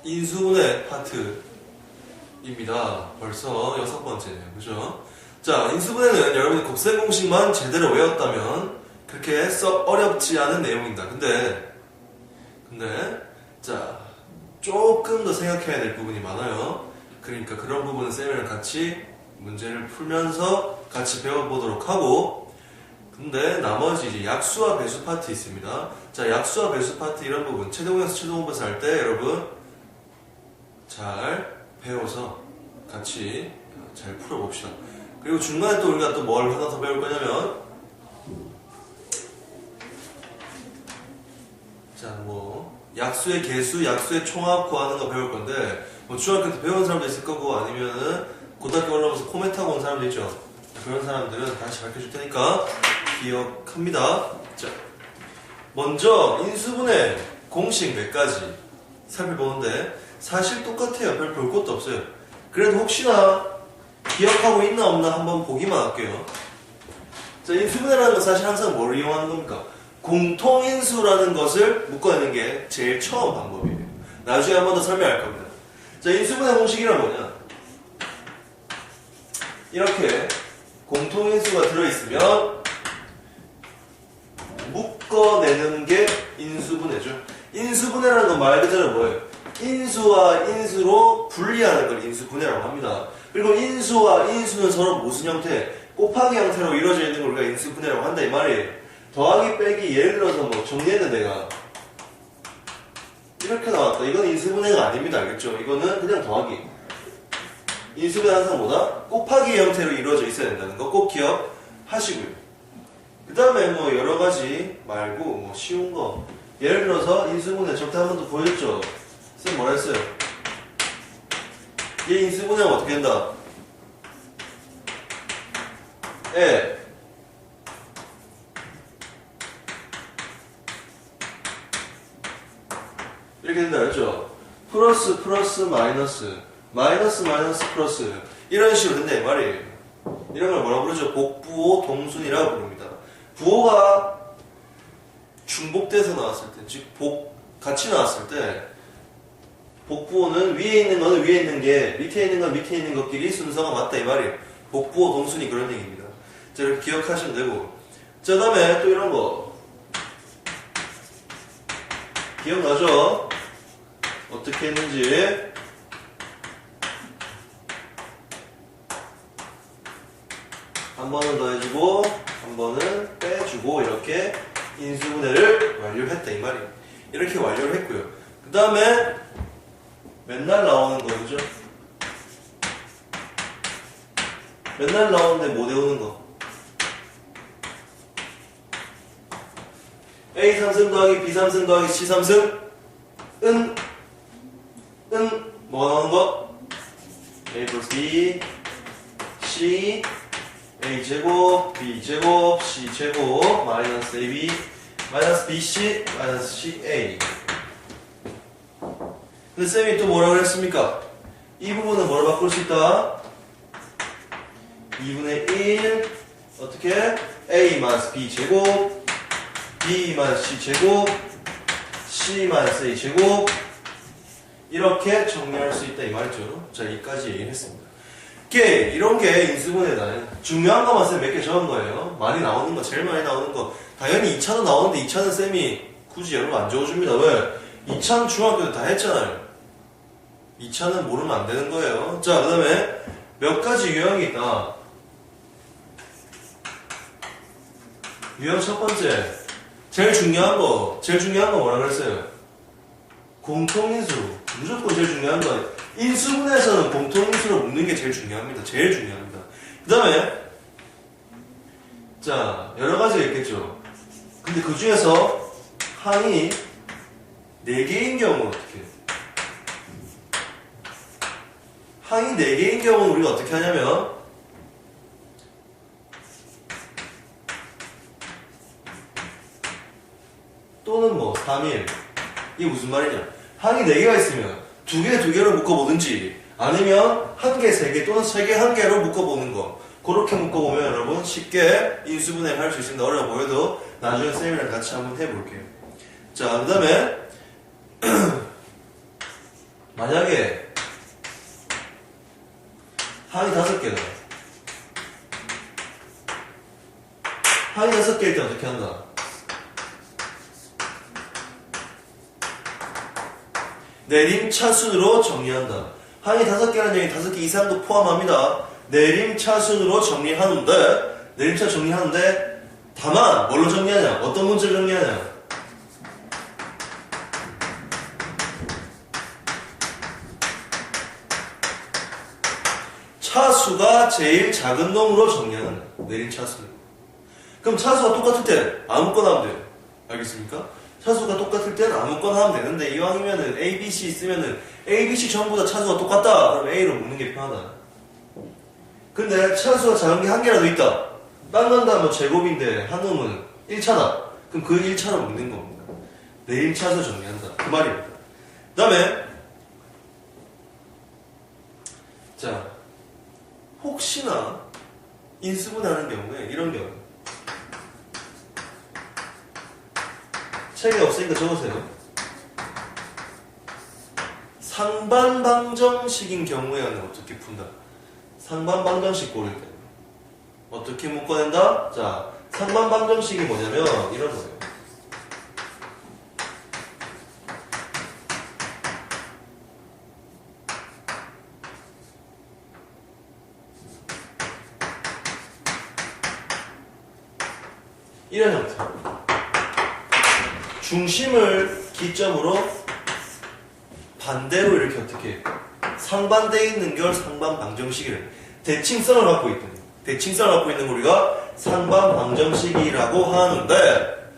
인수분해 파트입니다. 벌써 6번째네요. 그죠? 자, 인수분해는 여러분이 곱셈 공식만 제대로 외웠다면 그렇게 썩 어렵지 않은 내용입니다. 근데, 자, 조금 더 생각해야 될 부분이 많아요. 그러니까 그런 부분은 쌤이랑 같이 문제를 풀면서 같이 배워보도록 하고, 근데 나머지 이제 약수와 배수 파트 있습니다. 자, 약수와 배수 파트 이런 부분, 최대공약수, 최대공분수 할 때 여러분 잘 배워서 같이 잘 풀어봅시다. 그리고 중간에 또 우리가 또 뭘 하나 더 배울 거냐면, 자, 뭐 약수의 개수, 약수의 총합 구하는 거 배울 건데, 뭐 중학교 때 배운 사람도 있을 거고 아니면은 고등학교 올라오면서 코멘트하고 온 사람도 있죠. 그런 사람들은 다시 가르쳐줄 테니까 기억합니다. 자, 먼저 인수분해 공식 몇 가지 살펴보는데 사실 똑같아요. 별 볼 것도 없어요. 그래도 혹시나 기억하고 있나 없나 한번 보기만 할게요. 자, 인수분해라는 건 사실 항상 뭘 이용하는 겁니까? 공통인수라는 것을 묶어내는 게 제일 처음 방법이에요. 나중에 한 번 더 설명할 겁니다. 자, 인수분해 공식이란 뭐냐? 이렇게 공통인수가 들어있으면 묶어내는 게 인수분해죠. 인수분해라는 건 말 그대로 뭐예요? 인수와 인수로 분리하는 걸 인수분해라고 합니다. 그리고 인수와 인수는 서로 무슨 형태? 곱하기 형태로 이루어져 있는 걸 우리가 인수분해라고 한다 이 말이에요. 더하기 빼기 예를 들어서 뭐 정리했는데 내가 이렇게 나왔다. 이건 인수분해가 아닙니다. 알겠죠? 이거는 그냥 더하기. 인수분해 항상 뭐다? 곱하기 형태로 이루어져 있어야 된다는 거 꼭 기억하시고요. 그 다음에 뭐 여러 가지 말고 뭐 쉬운 거 예를 들어서 인수분해 저때 한 번 더 보여줬죠? 쌤 뭐라 했어요? 얘 인수분해하면 어떻게 된다? 예. 이렇게 된다 그랬죠? 플러스 플러스 마이너스 마이너스 마이너스 플러스 이런 식으로 된다 이 말이에요. 이런 걸 뭐라고 부르죠? 복부호 동순이라고 부릅니다. 부호가 중복돼서 나왔을 때, 즉 같이 나왔을 때 복부호는 위에 있는 거는 위에 있는 게 밑에 있는 건 밑에 있는 것끼리 순서가 맞다 이 말이에요. 복부호 동순이 그런 얘기입니다. 자, 이렇게 기억하시면 되고, 자, 다음에 또 이런 거 기억나죠? 어떻게 했는지. 한 번은 더해주고 한 번은 빼주고 이렇게 인수분해를 완료했다 이 말이에요. 이렇게 완료를 했고요. 그 다음에 맨날 나오는 거 그죠? 맨날 나오는데 못 외우는 거 A 3승 더하기 B 3승 더하기 C 3승 뭐가 나오는 거? A 플러스 B C A 제곱, B 제곱, C 제곱, 마이너스 AB, 마이너스 BC, 마이너스 CA. 근데 쌤이 또 뭐라고 했습니까? 이 부분은 뭐로 바꿀 수 있다? 2분의 1, 어떻게? A 마이너스 B 제곱, B 마이너스 C 제곱, C 마이너스 A 제곱, 이렇게 정리할 수 있다 이 말이죠. 자, 여기까지 얘기를 했습니다. 이런 게 인수분해다. 중요한 것만 쌤 몇 개 적은 거예요. 많이 나오는 거, 제일 많이 나오는 거. 당연히 2차는 나오는데 2차는 쌤이 굳이 여러분 안 적어줍니다. 왜? 2차는 중학교 때 다 했잖아요. 2차는 모르면 안 되는 거예요. 자, 그 다음에 몇 가지 유형이 있다. 유형 첫 번째. 제일 중요한 거 뭐라 그랬어요? 공통인수. 무조건 제일 중요한 거. 인수분해에서는 공통인수로 묶는 게 제일 중요합니다. 제일 중요합니다. 그 다음에 자, 여러 가지가 있겠죠. 근데 그 중에서 항이 4개인 경우는 어떻게 해요? 항이 4개인 경우는 우리가 어떻게 하냐면 또는 뭐 3일 이게 무슨 말이냐? 항이 4개가 있으면 2개, 2개로 묶어보든지 아니면 1개, 3개 또는 3개, 1개로 묶어보는 거 그렇게 묶어보면 여러분 쉽게 인수분해를 할 수 있습니다. 어려워 보여도 나중에 쌤이랑 같이 한번 해볼게요. 자, 그 다음에 만약에 항이 5개다. 항이 5개일 때 어떻게 한다? 내림차순으로 정리한다. 항이 5개라는 얘기 5개 이상도 포함합니다. 내림차순으로 정리하는데, 내림차 정리하는데, 다만, 뭘로 정리하냐? 어떤 문제를 정리하냐? 차수가 제일 작은 놈으로 정리하는 거야. 내림차수. 그럼 차수가 똑같을 때 아무거나 하면 돼요. 알겠습니까? 차수가 똑같을 땐 아무거나 하면 되는데 이왕이면은 A, B, C 있으면은 A, B, C 전부 다 차수가 똑같다. 그럼 A로 묶는 게 편하다. 근데 차수가 작은 게 한 개라도 있다. 딴 건 다 뭐 제곱인데 한 놈은 1차다. 그럼 그 1차로 묶는 겁니다. 내림차수 정리한다. 그 말입니다. 그 다음에 자, 혹시나 인수분해하는 경우에 이런 경우 책에 없으니까 적으세요. 상반방정식인 경우에는 어떻게 푼다? 상반방정식 고를 때 어떻게 묶어낸다? 자, 상반방정식이 뭐냐면 이런 거예요. 이런 형태. 중심을 기점으로 반대로 이렇게 어떻게 해? 상반되어 있는 걸 상반방정식이래. 대칭성을 갖고 있다. 대칭성을 갖고 있는 걸 우리가 상반방정식이라고 하는데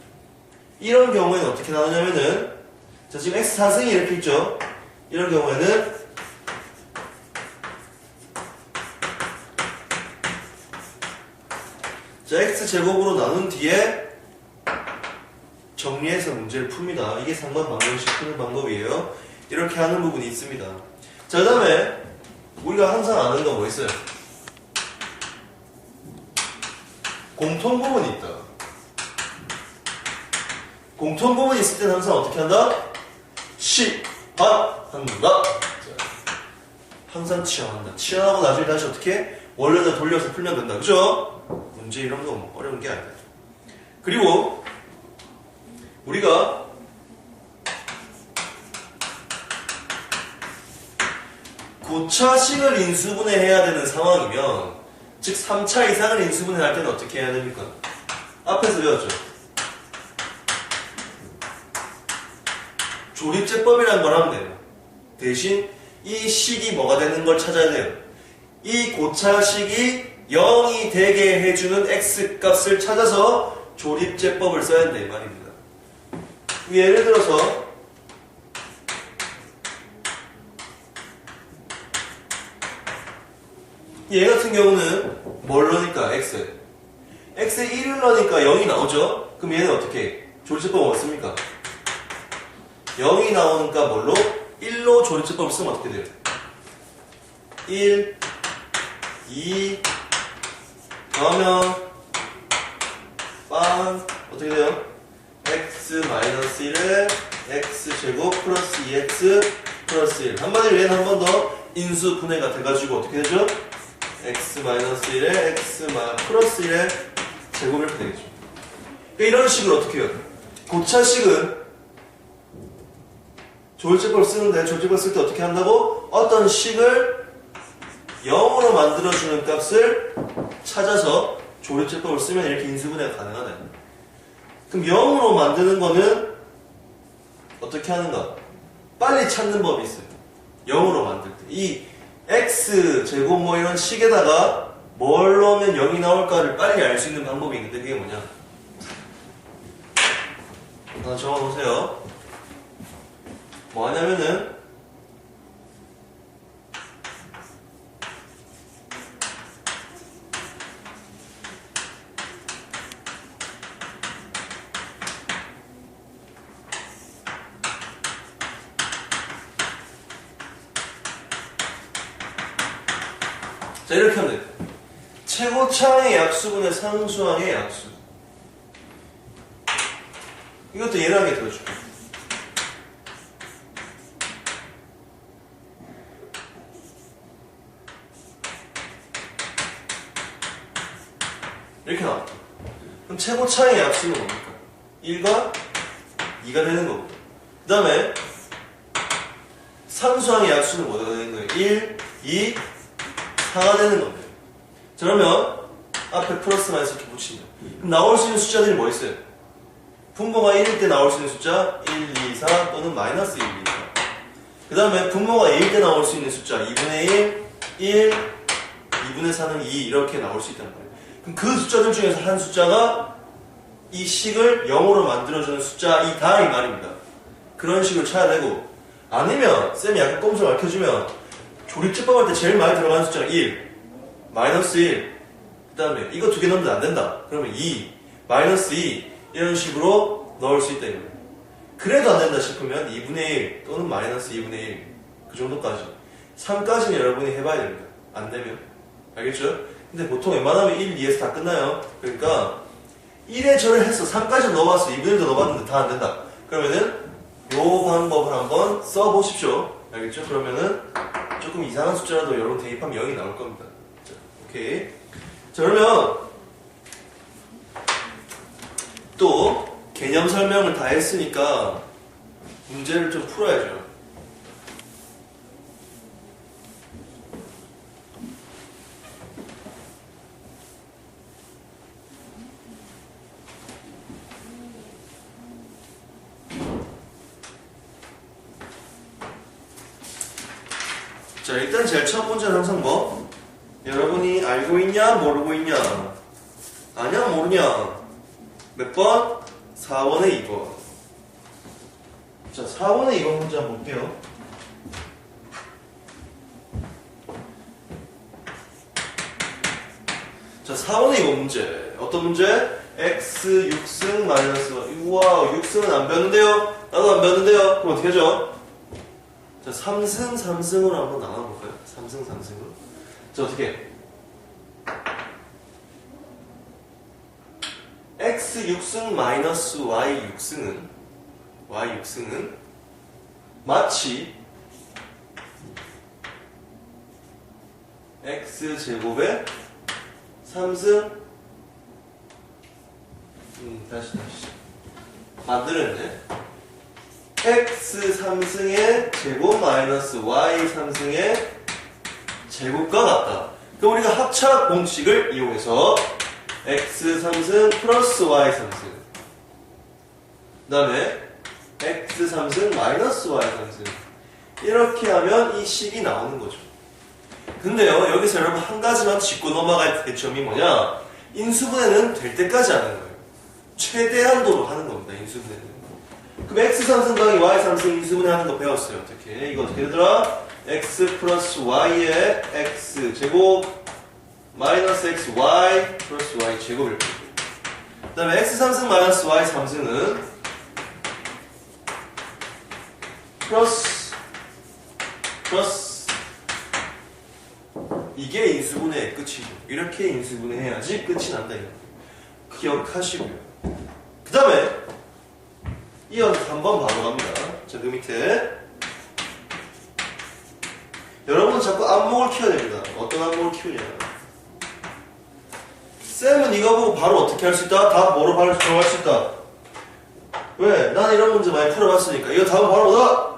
이런 경우에는 어떻게 나오냐면은 자 지금 x4승이 이렇게 있죠. 이런 경우에는 자 x제곱으로 나눈 뒤에 정리해서 문제를 풉니다. 이게 상반방정식 푸는 방법이에요. 이렇게 하는 부분이 있습니다. 자, 그 다음에 우리가 항상 아는 거 뭐 있어요? 공통부분이 있다. 공통부분이 있을 때는 항상 어떻게 한다? 치환한다. 항상 치환한다. 치환하고 나중에 다시 어떻게? 원래대로 돌려서 풀면 된다. 그죠? 문제 이런 거 뭐 어려운 게 아니다. 그리고 우리가 고차식을 인수분해해야 되는 상황이면 즉 3차 이상을 인수분해할 때는 어떻게 해야 됩니까? 앞에서 배웠죠. 조립제법이라는 걸 하면 돼요. 대신 이 식이 뭐가 되는 걸 찾아야 돼요. 이 고차식이 0이 되게 해주는 x값을 찾아서 조립제법을 써야 된다 이 말입니다. 예를 들어서 얘 같은 경우는 뭘 넣으니까 x에 1을 넣으니까 0이 나오죠. 그럼 얘는 어떻게 해? 조립제법은 어떻습니까? 0이 나오니까 뭘로? 1로 조립제법을 쓰면 어떻게 돼요? 1, 2 더하면 빵 어떻게 돼요? x-1에 x제곱 플러스 2x 플러스 1 한마디로 얘는 한 번 더 인수분해가 돼가지고 어떻게 되죠? x-1에 x 플러스 1의 제곱 이렇게 되겠죠. 그러니까 이런 식으로 어떻게 해요? 고차식은 조립제법을 쓰는데 조립제법을 쓸 때 어떻게 한다고? 어떤 식을 0으로 만들어주는 값을 찾아서 조립제법을 쓰면 이렇게 인수분해가 가능하다. 그럼 0으로 만드는 거는 어떻게 하는가? 빨리 찾는 법이 있어요. 0으로 만들 때. 이 x제곱 뭐 이런 식에다가 뭘 넣으면 0이 나올까를 빨리 알 수 있는 방법이 있는데 그게 뭐냐? 하나 적어보세요. 뭐 하냐면은 자 이렇게 하면 돼요. 최고차항의 약수분의 상수항의 약수. 이것도 예리하게 들어줄게요. 최고차의 약수는 뭡니까? 1과 2가 되는 거고. 그 다음에 상수항의 약수는 뭐가 되는 거예요? 1, 2, 4가 되는 겁니다. 자, 그러면 앞에 플러스 마이너스 이렇게 붙입니다. 그럼 나올 수 있는 숫자들이 뭐 있어요? 분모가 1일 때 나올 수 있는 숫자 1, 2, 4 또는 마이너스 1, 2, 4. 그 다음에 분모가 A일 때 나올 수 있는 숫자 2분의 1, 2분의 4는 2 이렇게 나올 수 있단 말이에요. 그럼 그 숫자들 중에서 한 숫자가 이 식을 0으로 만들어주는 숫자이다 이 말입니다. 그런 식으로 쳐야 되고, 아니면 쌤이 약간 꼼수 밝혀주면 조립집법 할 때 제일 많이 들어가는 숫자가 1, 마이너스 1, 그 다음에 이거 두 개 넣으면 안 된다. 그러면 2, 마이너스 2 이런 식으로 넣을 수 있다 이거예요. 그래도 안 된다 싶으면 2분의 1 또는 마이너스 2분의 1 그 정도까지 3까지는 여러분이 해봐야 됩니다. 안 되면 알겠죠? 근데 보통 웬만하면 1, 2에서 다 끝나요. 그러니까 1에 절을 했어. 3까지 넣어봤어. 2분의 1도 넣어봤는데 다 안 된다. 그러면은 요 방법을 한번 써보십시오. 알겠죠? 그러면은 조금 이상한 숫자라도 여러분 대입하면 0이 나올 겁니다. 자, 오케이. 자, 그러면 또 개념 설명을 다 했으니까 문제를 좀 풀어야죠. 자, 일단 제일 첫 번째는 항상 뭐? 여러분이 알고 있냐 모르고 있냐? 아냐 모르냐? 몇 번? 4번에 2번. 자, 4번에 2번 문제 한번 볼게요. 자, 4번에 2번 문제. 어떤 문제? x 6승 마이너스 y. 우와, 6승은 안 배웠는데요? 나도 안 배웠는데요? 그럼 어떻게 하죠? 자, 3승 3승으로 한번 나눠볼까요? 3승 3승으로. 자, 어떻게? x 6승 마이너스 y 6승은 마치 x 제곱에 3승 다시 만들었네. x 3승의 제곱 마이너스 y 3승의 제곱과 같다. 그럼 우리가 합차 공식을 이용해서 x 3승 플러스 y 3승, 그 다음에 x 3승 마이너스 y 3승 이렇게 하면 이 식이 나오는 거죠. 근데요, 여기서 여러분 한 가지만 짚고 넘어갈 대점이 뭐냐? 인수분해는 될 때까지 하는 거예요. 최대한도로 하는 겁니다. 인수분해는. 그럼 x 3승 더하기 y 3승 인수분해 하는 거 배웠어요. 어떻게? 이거 어떻게 되더라? x 플러스 y의 x 제곱 마이너스 x y 플러스 y 제곱일 거고, 그 다음에 x 3승 마이너스 y 3승은 플러스 이게 인수분해의 끝이죠. 이렇게 인수분해 해야지 끝이 난다 이거 기억하시고요. 그 다음에 이어서 3번 바로 갑니다. 자, 그 밑에 여러분은 자꾸 안목을 키워야 됩니다. 어떤 안목을 키우냐? 쌤은 이거 보고 바로 어떻게 할 수 있다? 답 뭐로 바로 들어갈 수 있다? 왜? 난 이런 문제 많이 풀어봤으니까. 이거 답은 바로 뭐다?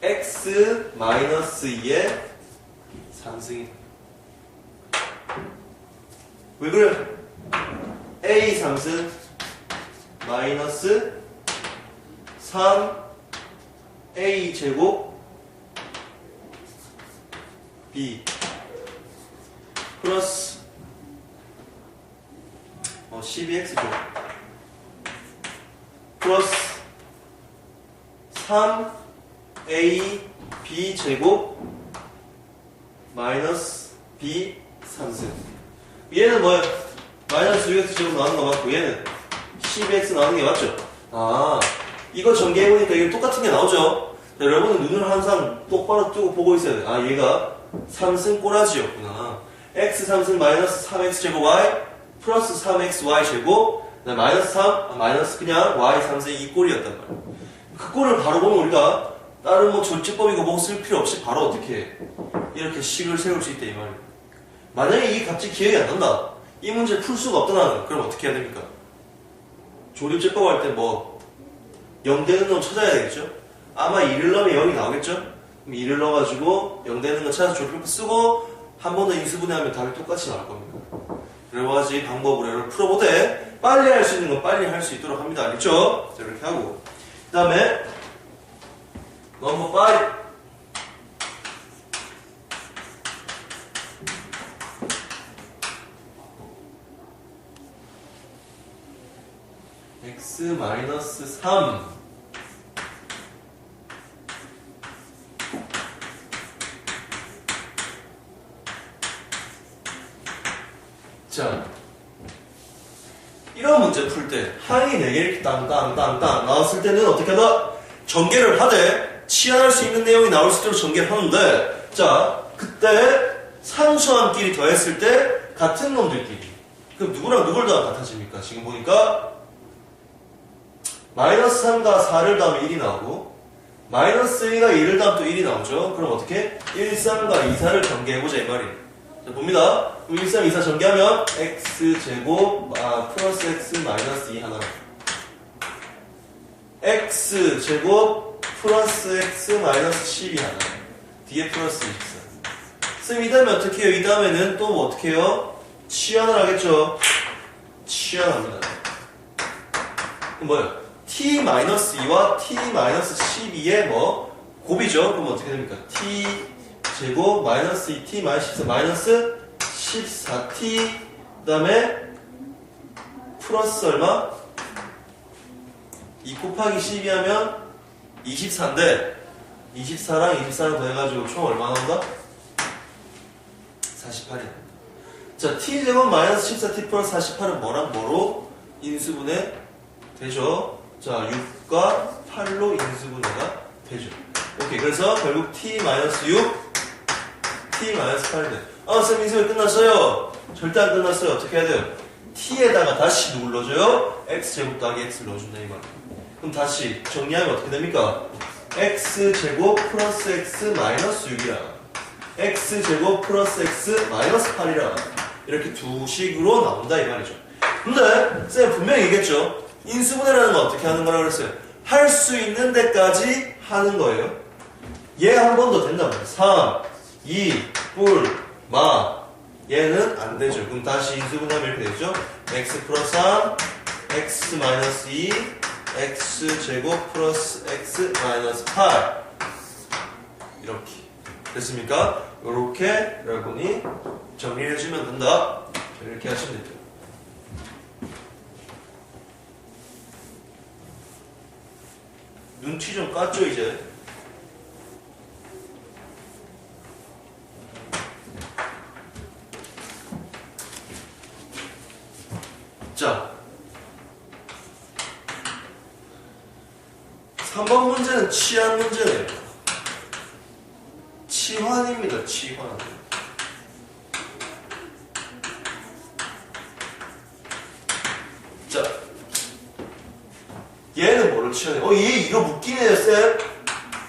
x 마이너스 2의 3승이. 왜 그래? a 3승 마이너스 3a 제곱 b 플러스 12x죠. 플러스 3a b 제곱 마이너스 b 3승. 얘는 뭐야? 마이너스 6x 제곱 나오는 거 맞고 얘는 12x 나오는 게 맞죠? 아, 이거 전개해보니까 이게 똑같은 게 나오죠? 자, 여러분은 눈을 항상 똑바로 뜨고 보고 있어야 돼. 아, 얘가 3승 꼬라지였구나. x 3승 마이너스 3x 제곱 y 플러스 3xy 제곱 마이너스 3, 마이너스 그냥 y 3승 이 꼴이었단 말이야. 그 꼴을 바로 보면 우리가 다른 뭐 조치법이고 뭐 쓸 필요 없이 바로 어떻게 해? 이렇게 식을 세울 수 있다 이 말이에요. 만약에 이 값이 기억이 안 난다. 이 문제를 풀 수가 없다 나는. 그럼 어떻게 해야 됩니까? 조립제법 할 때 뭐 0 되는 놈 찾아야 되겠죠? 아마 2를 넣으면 0이 나오겠죠? 그럼 2를 넣어가지고 0 되는 거 찾아서 조립제법 쓰고 한 번 더 인수분해하면 답이 똑같이 나올 겁니다. 여러 가지 방법으로 여러분 풀어보되 빨리 할 수 있는 건 빨리 할 수 있도록 합니다. 알겠죠? 자, 이렇게 하고 그 다음에 넘버 5 x-3 자, 이런 문제 풀 때 항이 4개 이렇게 땅땅땅땅 나왔을 때는 어떻게 하다? 전개를 하되 치환할 수 있는 내용이 나올 수 있도록 전개를 하는데 자, 그때 상수함끼리 더했을 때 같은 놈들끼리 그럼 누구랑 누굴 더하면 같아집니까? 지금 보니까 마이너스 3과 4를 더하면 1이 나오고 마이너스 1과 2를 더하면 또 1이 나오죠. 그럼 어떻게? 1, 3과 2, 4를 전개해보자 이 말이에요. 자, 봅니다. 1, 3, 2, 4 전개하면 x제곱 플러스 x 마이너스 2 하나 x제곱 플러스 x 마이너스 12 하나 뒤에 플러스 24 쌤 이 다음에 어떻게 해요? 이 다음에는 또 뭐 어떻게 해요? 치환을 하겠죠. 치환합니다. 그럼 뭐예요? t-2와 t-12의 뭐 곱이죠. 그럼 어떻게 됩니까? t 제곱 마이너스 2t 마이너스 14 마이너스 14t 그 다음에 플러스 얼마? 2 곱하기 12 하면 24인데 24랑 24랑 더해가지고 총 얼마 나온다? 48이 나온다. 자, t제곱 마이너스 14t 플러스 48은 뭐랑 뭐로 인수분해 되죠? 자, 6과 8로 인수분해가 되죠. 오케이. 그래서 결국 t-6 t-8이 돼. 쌤 인수분해 끝났어요. 절대 안 끝났어요. 어떻게 해야 돼요? t에다가 다시 누굴 넣어줘요? x제곱 더하기 x를 넣어준다 이 말이에요. 그럼 다시 정리하면 어떻게 됩니까? x제곱 플러스 x 마이너스 6이라 x제곱 플러스 x 마이너스 8이라 이렇게 두 식으로 나온다 이 말이죠. 근데 쌤 분명히 얘기했죠. 인수분해라는 건 어떻게 하는 거라고 그랬어요? 할 수 있는 데까지 하는 거예요. 얘 한 번 더 된단 말이에요. 3, 2, 뿔, 마 얘는 안 되죠. 그럼 다시 인수분해하면 이렇게 되죠. x 플러스 3, x 마이너스 2 x 제곱 플러스 x 마이너스 8 이렇게 됐습니까? 이렇게 여러분이 정리해주면 된다. 이렇게 하시면 됩니다. 눈치 좀 깠죠 이제? 자 3번 문제는 치환 문제네요. 치환입니다. 치환. 자 얘는 뭐를 치환해? 얘 이거 묶이네요 쌤.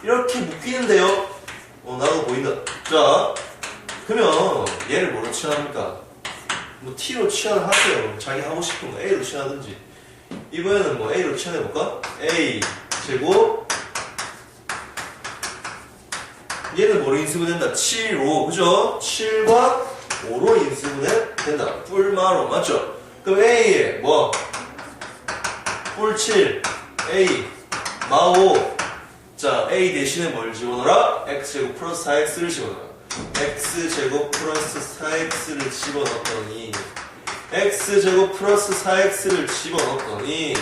이렇게 묶이는데요. 나도 보인다. 자 그러면 얘를 뭐로 치환합니까? 뭐 t로 치환을 하세요. 자기 하고 싶은 거 a로 치환하든지. 이번에는 뭐 a로 치환해볼까? a 제곱 얘는 뭐로 인수분해된다? 7, 5 그죠? 7과 5로 인수분해 된다. 뿔마로 맞죠? 그럼 a에 뭐? 뿔 7 a 마 5 자 a 대신에 뭘 집어넣어라? x제곱 플러스 4x를 집어넣어라. x제곱 플러스 4x를 집어넣었더니 x제곱 플러스 4x를 집어넣었더니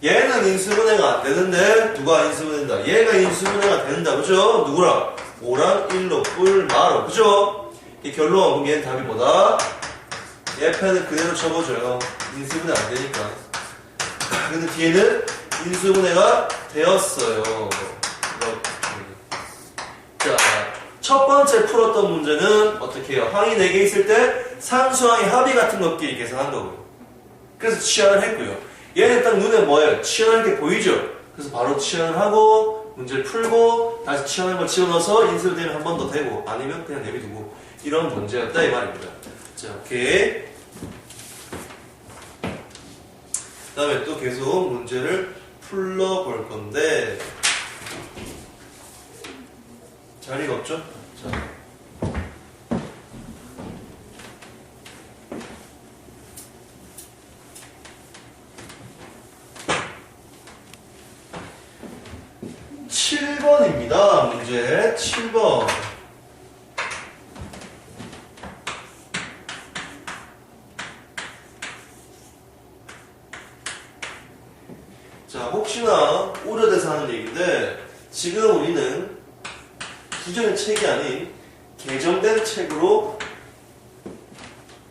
얘는 인수분해가 안 되는데 누가 인수분해된다? 얘가 인수분해가 된다. 그죠? 누구랑? 5랑 1로 뿔마로. 그죠? 이 결론. 그럼 얘는 답이 뭐다? 옆에는 그대로 적어줘요. 인수분해 안 되니까. 근데 뒤에는 인수분해가 되었어요. 자, 첫 번째 풀었던 문제는 어떻게 해요? 항이 4개 있을 때 상수항의 합의 같은 것끼리 계산한 거고요. 그래서 치환을 했고요. 얘는 딱 눈에 뭐예요? 치환할 게 보이죠? 그래서 바로 치환을 하고 문제를 풀고 다시 치환한 걸 집어넣어서 인수로 되면 한 번 더 되고 아니면 그냥 내비두고 이런 문제였다 이 말입니다. 자, 오케이. 그 다음에 또 계속 문제를 풀러볼 건데 자리가 없죠? 자. (7번입니다) 문제 7번. 자, 혹시나 우려돼서 하는 얘기인데 지금 우리는 기존의 책이 아닌 개정된 책으로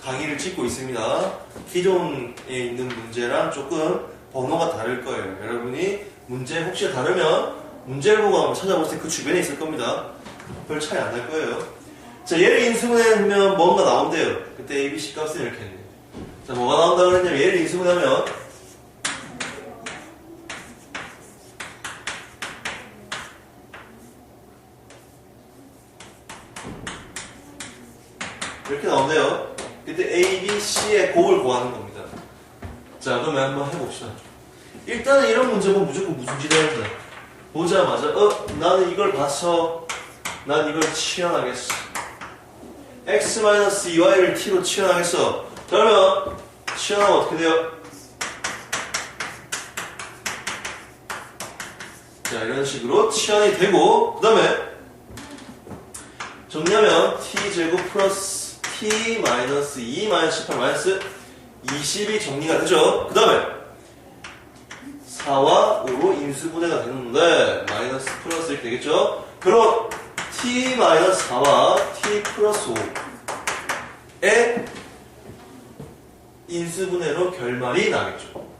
강의를 찍고 있습니다. 기존에 있는 문제랑 조금 번호가 다를 거예요. 여러분이 문제 혹시 다르면 문제를 보고 한번 찾아볼 때 그 주변에 있을 겁니다. 별 차이 안 날 거예요. 자, 얘를 인수분해하면 뭔가 나온대요. 그때 A, B, C 값은 이렇게 했네요. 자, 뭐가 나온다 그랬냐면 얘를 인수분해하면 이렇게 나온대요. 그때 A, B, C의 곱을 구하는 겁니다. 자, 그러면 한번 해봅시다. 일단은 이런 문제 보면 무조건 무슨 지대입니다. 보자마자 나는 이걸 봐서 난 이걸 치환하겠어. x-2y를 t로 치환하겠어. 그러면 치환하면 어떻게 돼요? 자, 이런 식으로 치환이 되고 그 다음에 정리하면 t제곱 플러스 t 마이너스 2 마이너스 18 마이너스 20이 정리가 되죠. 그 다음에 4와 5로 인수분해가 되는데 마이너스 플러스 이렇게 되겠죠. 그럼 t 마이너스 4와 t 플러스 5의 인수분해로 결말이 나겠죠.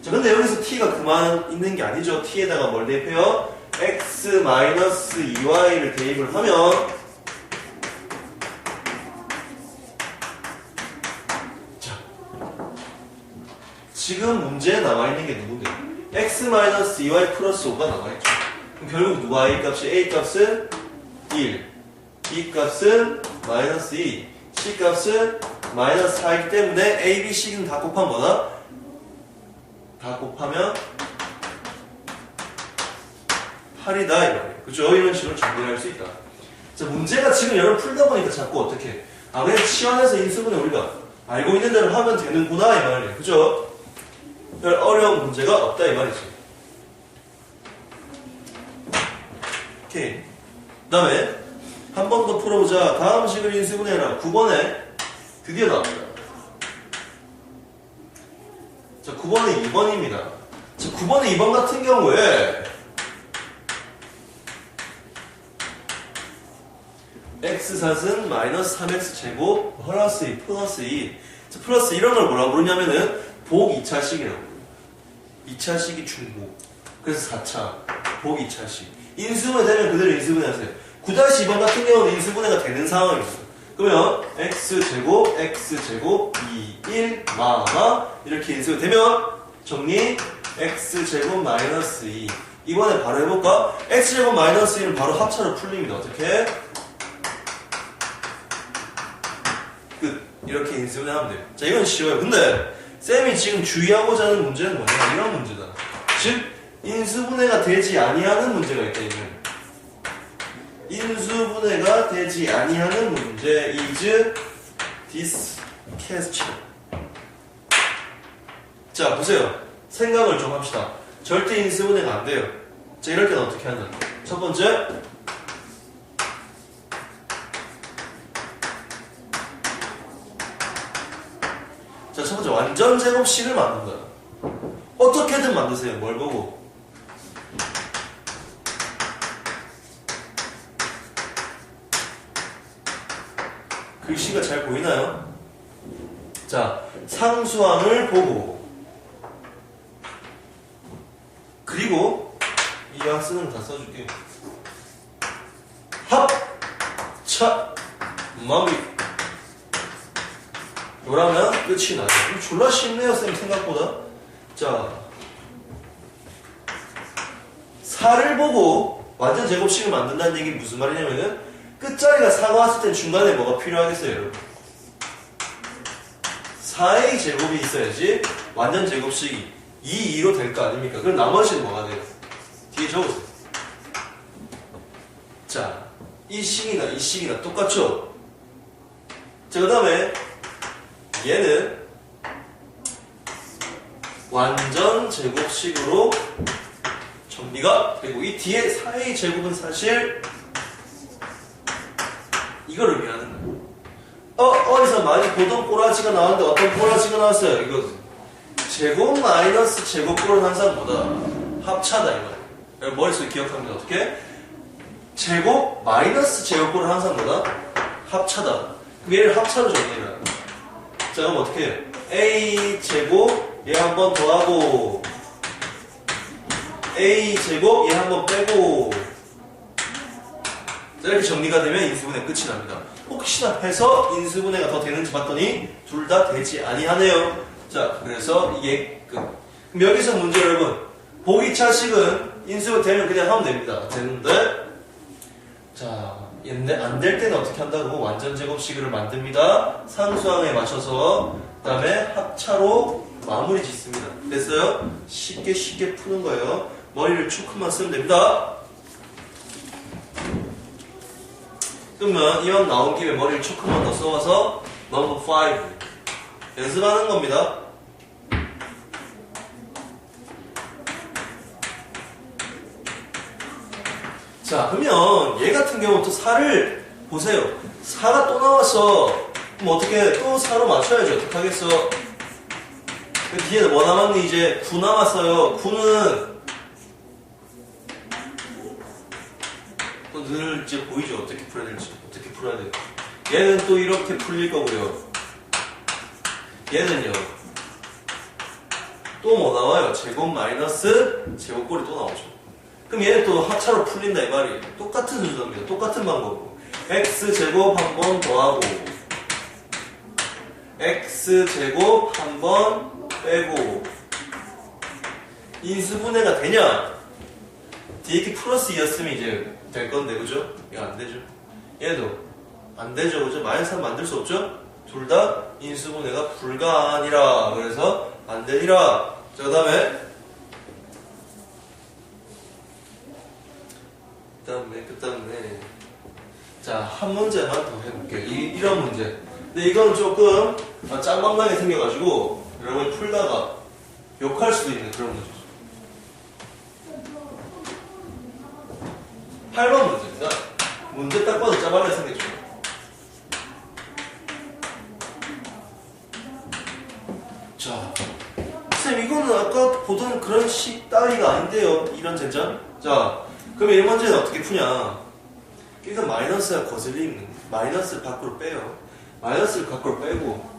자, 근데 여기서 t가 그만 있는 게 아니죠. t에다가 뭘 대입해요? x 마이너스 2y를 대입을 하면 자, 지금 문제에 나와있는 게 누군데요? x-2y 플러스 5가 나와있죠. 그럼 결국 누가 a 값이 a 값은 1, b 값은 마이너스 2, c 값은 마이너스 4이기 때문에 a, b, c는 다 곱하면 뭐다? 다 곱하면 8이다 이 말이에요. 그죠? 이런 식으로 정리를 할 수 있다. 자, 문제가 지금 여러분 풀다 보니까 자꾸 어떻게 그냥 치환해서 인수분해 우리가 알고 있는 대로 하면 되는구나 이 말이에요. 그죠? 별 어려운 문제가 없다 이 말이지. 오케이. 그 다음에 한 번 더 풀어보자. 다음 식을 인수분해해라. 9번에 드디어 나옵니다. 자, 9번에 2번입니다. 자, 9번에 2번 같은 경우에 x사은 마이너스 3x 제곱 플러스 2 플러스 2. 자, 플러스 이런 걸 뭐라고 부르냐면은 복 2차식이라고. 2차식이 중복. 그래서 4차. 복 2차식. 인수분해 되면 그대로 인수분해 하세요. 9-2번 같은 경우는 인수분해가 되는 상황입니다. 그러면 x제곱, x제곱, 2, 1, 마마 이렇게 인수분해 되면 정리 x제곱 마이너스 2. 이번에 바로 해볼까? x제곱 마이너스 2는 바로 합차로 풀립니다. 어떻게? 끝. 이렇게 인수분해 하면 돼요. 자, 이건 쉬워요. 근데 쌤이 지금 주의하고자 하는 문제는 뭐냐? 이런 문제다. 즉 인수분해가 되지 아니하는 문제가 있다. 이는 인수분해가 되지 아니하는 문제 is this question. 자, 보세요. 생각을 좀 합시다. 절대 인수분해가 안 돼요. 자, 이럴 때는 어떻게 하냐? 첫 번째, 자, 첫 번째 완전 제곱식을 만든다. 어떻게든 만드세요. 뭘 보고? 글씨가 잘 보이나요? 자, 상수항을 보고 그리고 이왕 쓰는 거 다 써줄게요. 합, 차, 마무리. 요라면 끝이 나요. 졸라 쉽네요, 쌤 생각보다. 자, 4를 보고 완전 제곱식을 만든다는 얘기는 무슨 말이냐면은 끝자리가 4가 왔을 땐 중간에 뭐가 필요하겠어요, 여러분? 4의 제곱이 있어야지 완전 제곱식이 2로 될 거 아닙니까? 그럼 나머지는 뭐가 돼요? 뒤에 적으세요. 자, 이 식이나 똑같죠? 자, 그 다음에 얘는 완전 제곱식으로 정리가 되고 이 뒤에 4의 제곱은 사실 이걸 의미하는 거예요. 어디서 많이 보던 꼬라지가 나왔는데 어떤 꼬라지가 나왔어요? 이거 제곱 마이너스 제곱꼴은 항상 뭐다? 합차다 이 말이에요. 머릿속에 기억합니다. 어떻게? 제곱 마이너스 제곱꼴은 항상 뭐다? 합차다. 그럼 얘를 합차로 정리해라. 자, 그럼 어떻게 해요? a 제곱 얘 한 번 더하고 a 제곱 얘 한 번 빼고 자, 이렇게 정리가 되면 인수분해 끝이 납니다. 혹시나 해서 인수분해가 더 되는지 봤더니 둘 다 되지 아니하네요. 자, 그래서 이게 끝. 그럼 여기서 문제 여러분 보기 차식은 인수분해 되면 그냥 하면 됩니다. 되는데 자, 안 될 때는 어떻게 한다고? 완전 제곱식을 만듭니다. 상수항에 맞춰서 그 다음에 합차로 마무리 짓습니다. 됐어요? 쉽게 푸는 거예요. 머리를 조금만 쓰면 됩니다. 그러면 이왕 나온 김에 머리를 조금만 더 써와서 넘버 5 연습하는 겁니다. 자, 그러면 얘 같은 경우는 또 4를 보세요. 4가 또 나와서 그럼 어떻게 또 4로 맞춰야지. 어떻게 하겠어? 그 뒤에 뭐 남았니? 이제 9 남았어요. 9는 또 늘 이제 보이죠? 어떻게 풀어야 될지. 어떻게 풀어야 돼요. 얘는 또 이렇게 풀릴 거고요. 얘는요. 또 뭐 나와요? 제곱 마이너스 제곱꼴이 또 나오죠. 그럼 얘는 또 합차로 풀린다 이 말이에요. 똑같은 순서입니다. 똑같은 방법으로. x제곱 한 번 더하고 x제곱 한 번 빼고 인수분해가 되냐? 뒤에 이렇게 플러스 2였으면 이제 될 건데 그죠? 이거 안 되죠. 얘도 안 되죠. 그죠? 마이너스 3 만들 수 없죠? 둘 다 인수분해가 불가하니라. 그래서 안 되니라. 자, 그 다음에 자, 한 문제만 더 해볼게요. 이런 문제. 근데 이건 조금 짱망나게 생겨가지고 여러분이 풀다가 욕할 수도 있는 그런 문제죠. 8번 문제입니다. 문제 딱 봐도 짜발려 생겼죠. 자, 쌤 이거는 아까 보던 그런 식 따위가 아닌데요. 이런 젠장. 자, 그럼 이 문제는 어떻게 푸냐? 일단 마이너스가 거슬리는 마이너스를 밖으로 빼요. 마이너스를 밖으로 빼고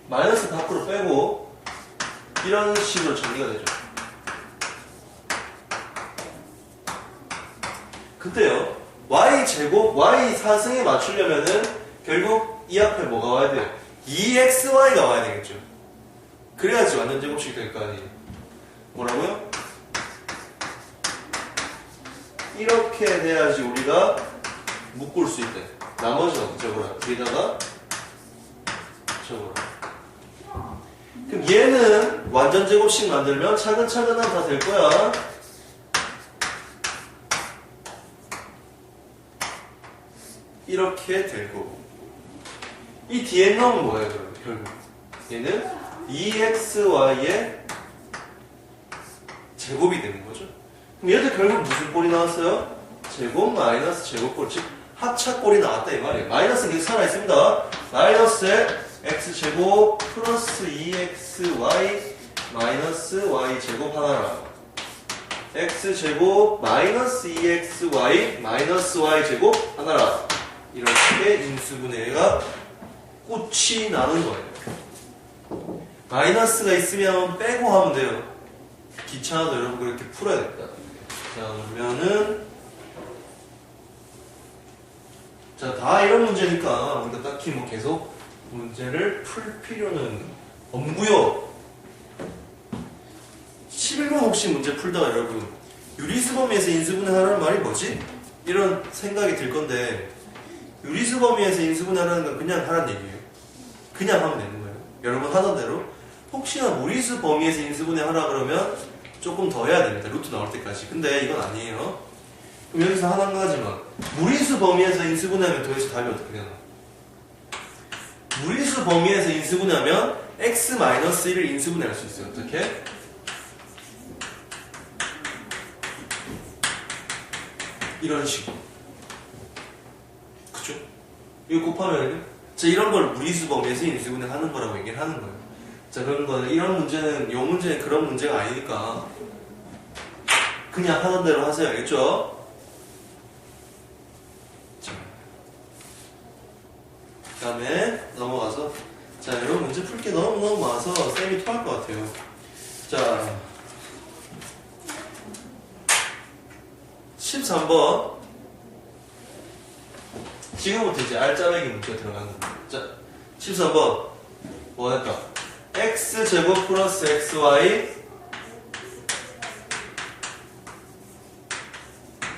마이너스 밖으로 빼고 이런 식으로 정리가 되죠. 그때요 y제곱 y 4승에 맞추려면은 결국 이 앞에 뭐가 와야 돼요? 2xy가 와야 되겠죠. 그래야지 완전 제곱식 될 거 아니에요. 뭐라고요? 이렇게 돼야지 우리가 묶을 수 있대. 나머지는 어떻게 적어라? 뒤에다가 적어라. 그럼 얘는 완전 제곱식 만들면 차근차근 하면 다 될 거야. 이렇게 될 거고. 이 뒤에 놈은 뭐예요, 그럼? 결국. 얘는 2xy의 제곱이 되는 거죠. 그럼 얘들 결국 무슨 꼴이 나왔어요? 제곱 마이너스 제곱꼴, 즉 합차꼴이 나왔다 이 말이에요. 마이너스는 계속 살아있습니다. 마이너스에 x제곱 플러스 2xy 마이너스 y제곱 하나라. x제곱 마이너스 2xy 마이너스 y제곱 하나라. 이렇게 인수분해가 꽃이 나는 거예요. 마이너스가 있으면 빼고 하면 돼요. 귀찮아도 여러분 그렇게 풀어야 됩니다. 자, 그러면은 자, 다 이런 문제니까 우리가 딱히 뭐 계속 문제를 풀 필요는 없고요. 혹시 문제 풀다가 여러분 유리수 범위에서 인수분해 하라는 말이 뭐지? 이런 생각이 들 건데 유리수 범위에서 인수분해 하라는 건 그냥 하라는 얘기예요. 그냥 하면 되는 거예요. 여러분 하던 대로 혹시나 무리수 범위에서 인수분해 하라 그러면 조금 더 해야 됩니다. 루트 나올 때까지. 근데 이건 아니에요. 그럼 여기서 한 가지만 무리수 범위에서 인수분해하면 도대체 답이 어떻게 되나? 무리수 범위에서 인수분해하면 x-1을 인수분해할 수 있어요. 어떻게? 이런 식으로. 그쵸? 이거 곱하면 자, 이런 걸 무리수 범위에서 인수분해 하는 거라고 얘기를 하는 거예요. 자, 그런 거는 이런 문제는 요 문제는 그런 문제가 아니니까 그냥 하던 대로 하세요. 알겠죠? 자, 그 다음에 넘어가서 자, 이런 문제 풀 게 너무너무 많아서 쌤이 토할 것 같아요. 자, 13번. 지금부터 이제 알짜배기 문제가 들어가는 거예요. 자, 13번. 뭐 할까? x제곱 플러스 xy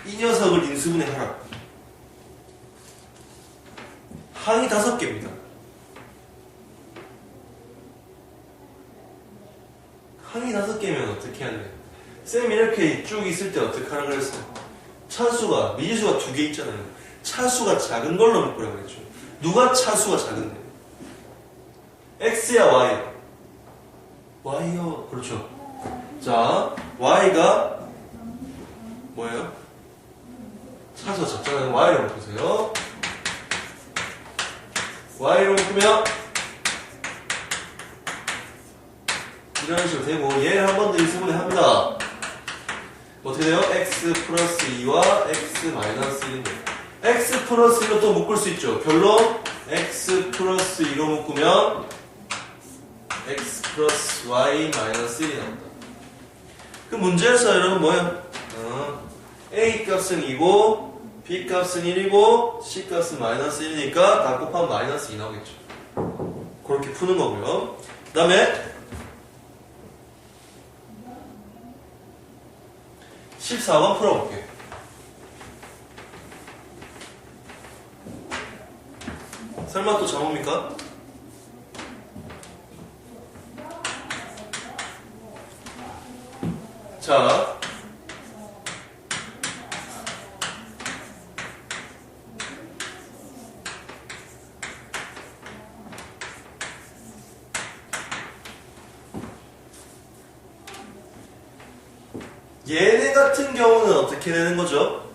이 녀석을 인수분해 하라. 항이 5개입니다. 항이 5개면 어떻게 해야 돼? 쌤이 이렇게 쭉 있을 때 어떻게 하라 그랬어? 차수가, 미지수가 2개 있잖아요. 차수가 작은 걸로 묶으라고 그랬죠. 누가 차수가 작은데? x야 y? y요. 그렇죠. 자, y가 뭐예요? 차수가 작잖아요. y로 묶으세요. y로 묶으면 이런 식으로 되고 얘를 한 번 더 인수분해 합니다. 어떻게 돼요? x 플러스 2와 x 마이너스 1인데 x 플러스 1로 또 묶을 수 있죠. 결론 x 플러스 2로 묶으면 x 플러스 y 마이너스 1이 나온다. 그 문제에서 여러분 뭐예요? a 값은 2고 b 값은 1이고 c 값은 마이너스 1이니까 다 곱하면 마이너스 2 나오겠죠. 그렇게 푸는 거고요. 그 다음에 14번 풀어볼게요. 설마 또 잠옵니까? 자, 얘네 같은 경우는 어떻게 되는 거죠?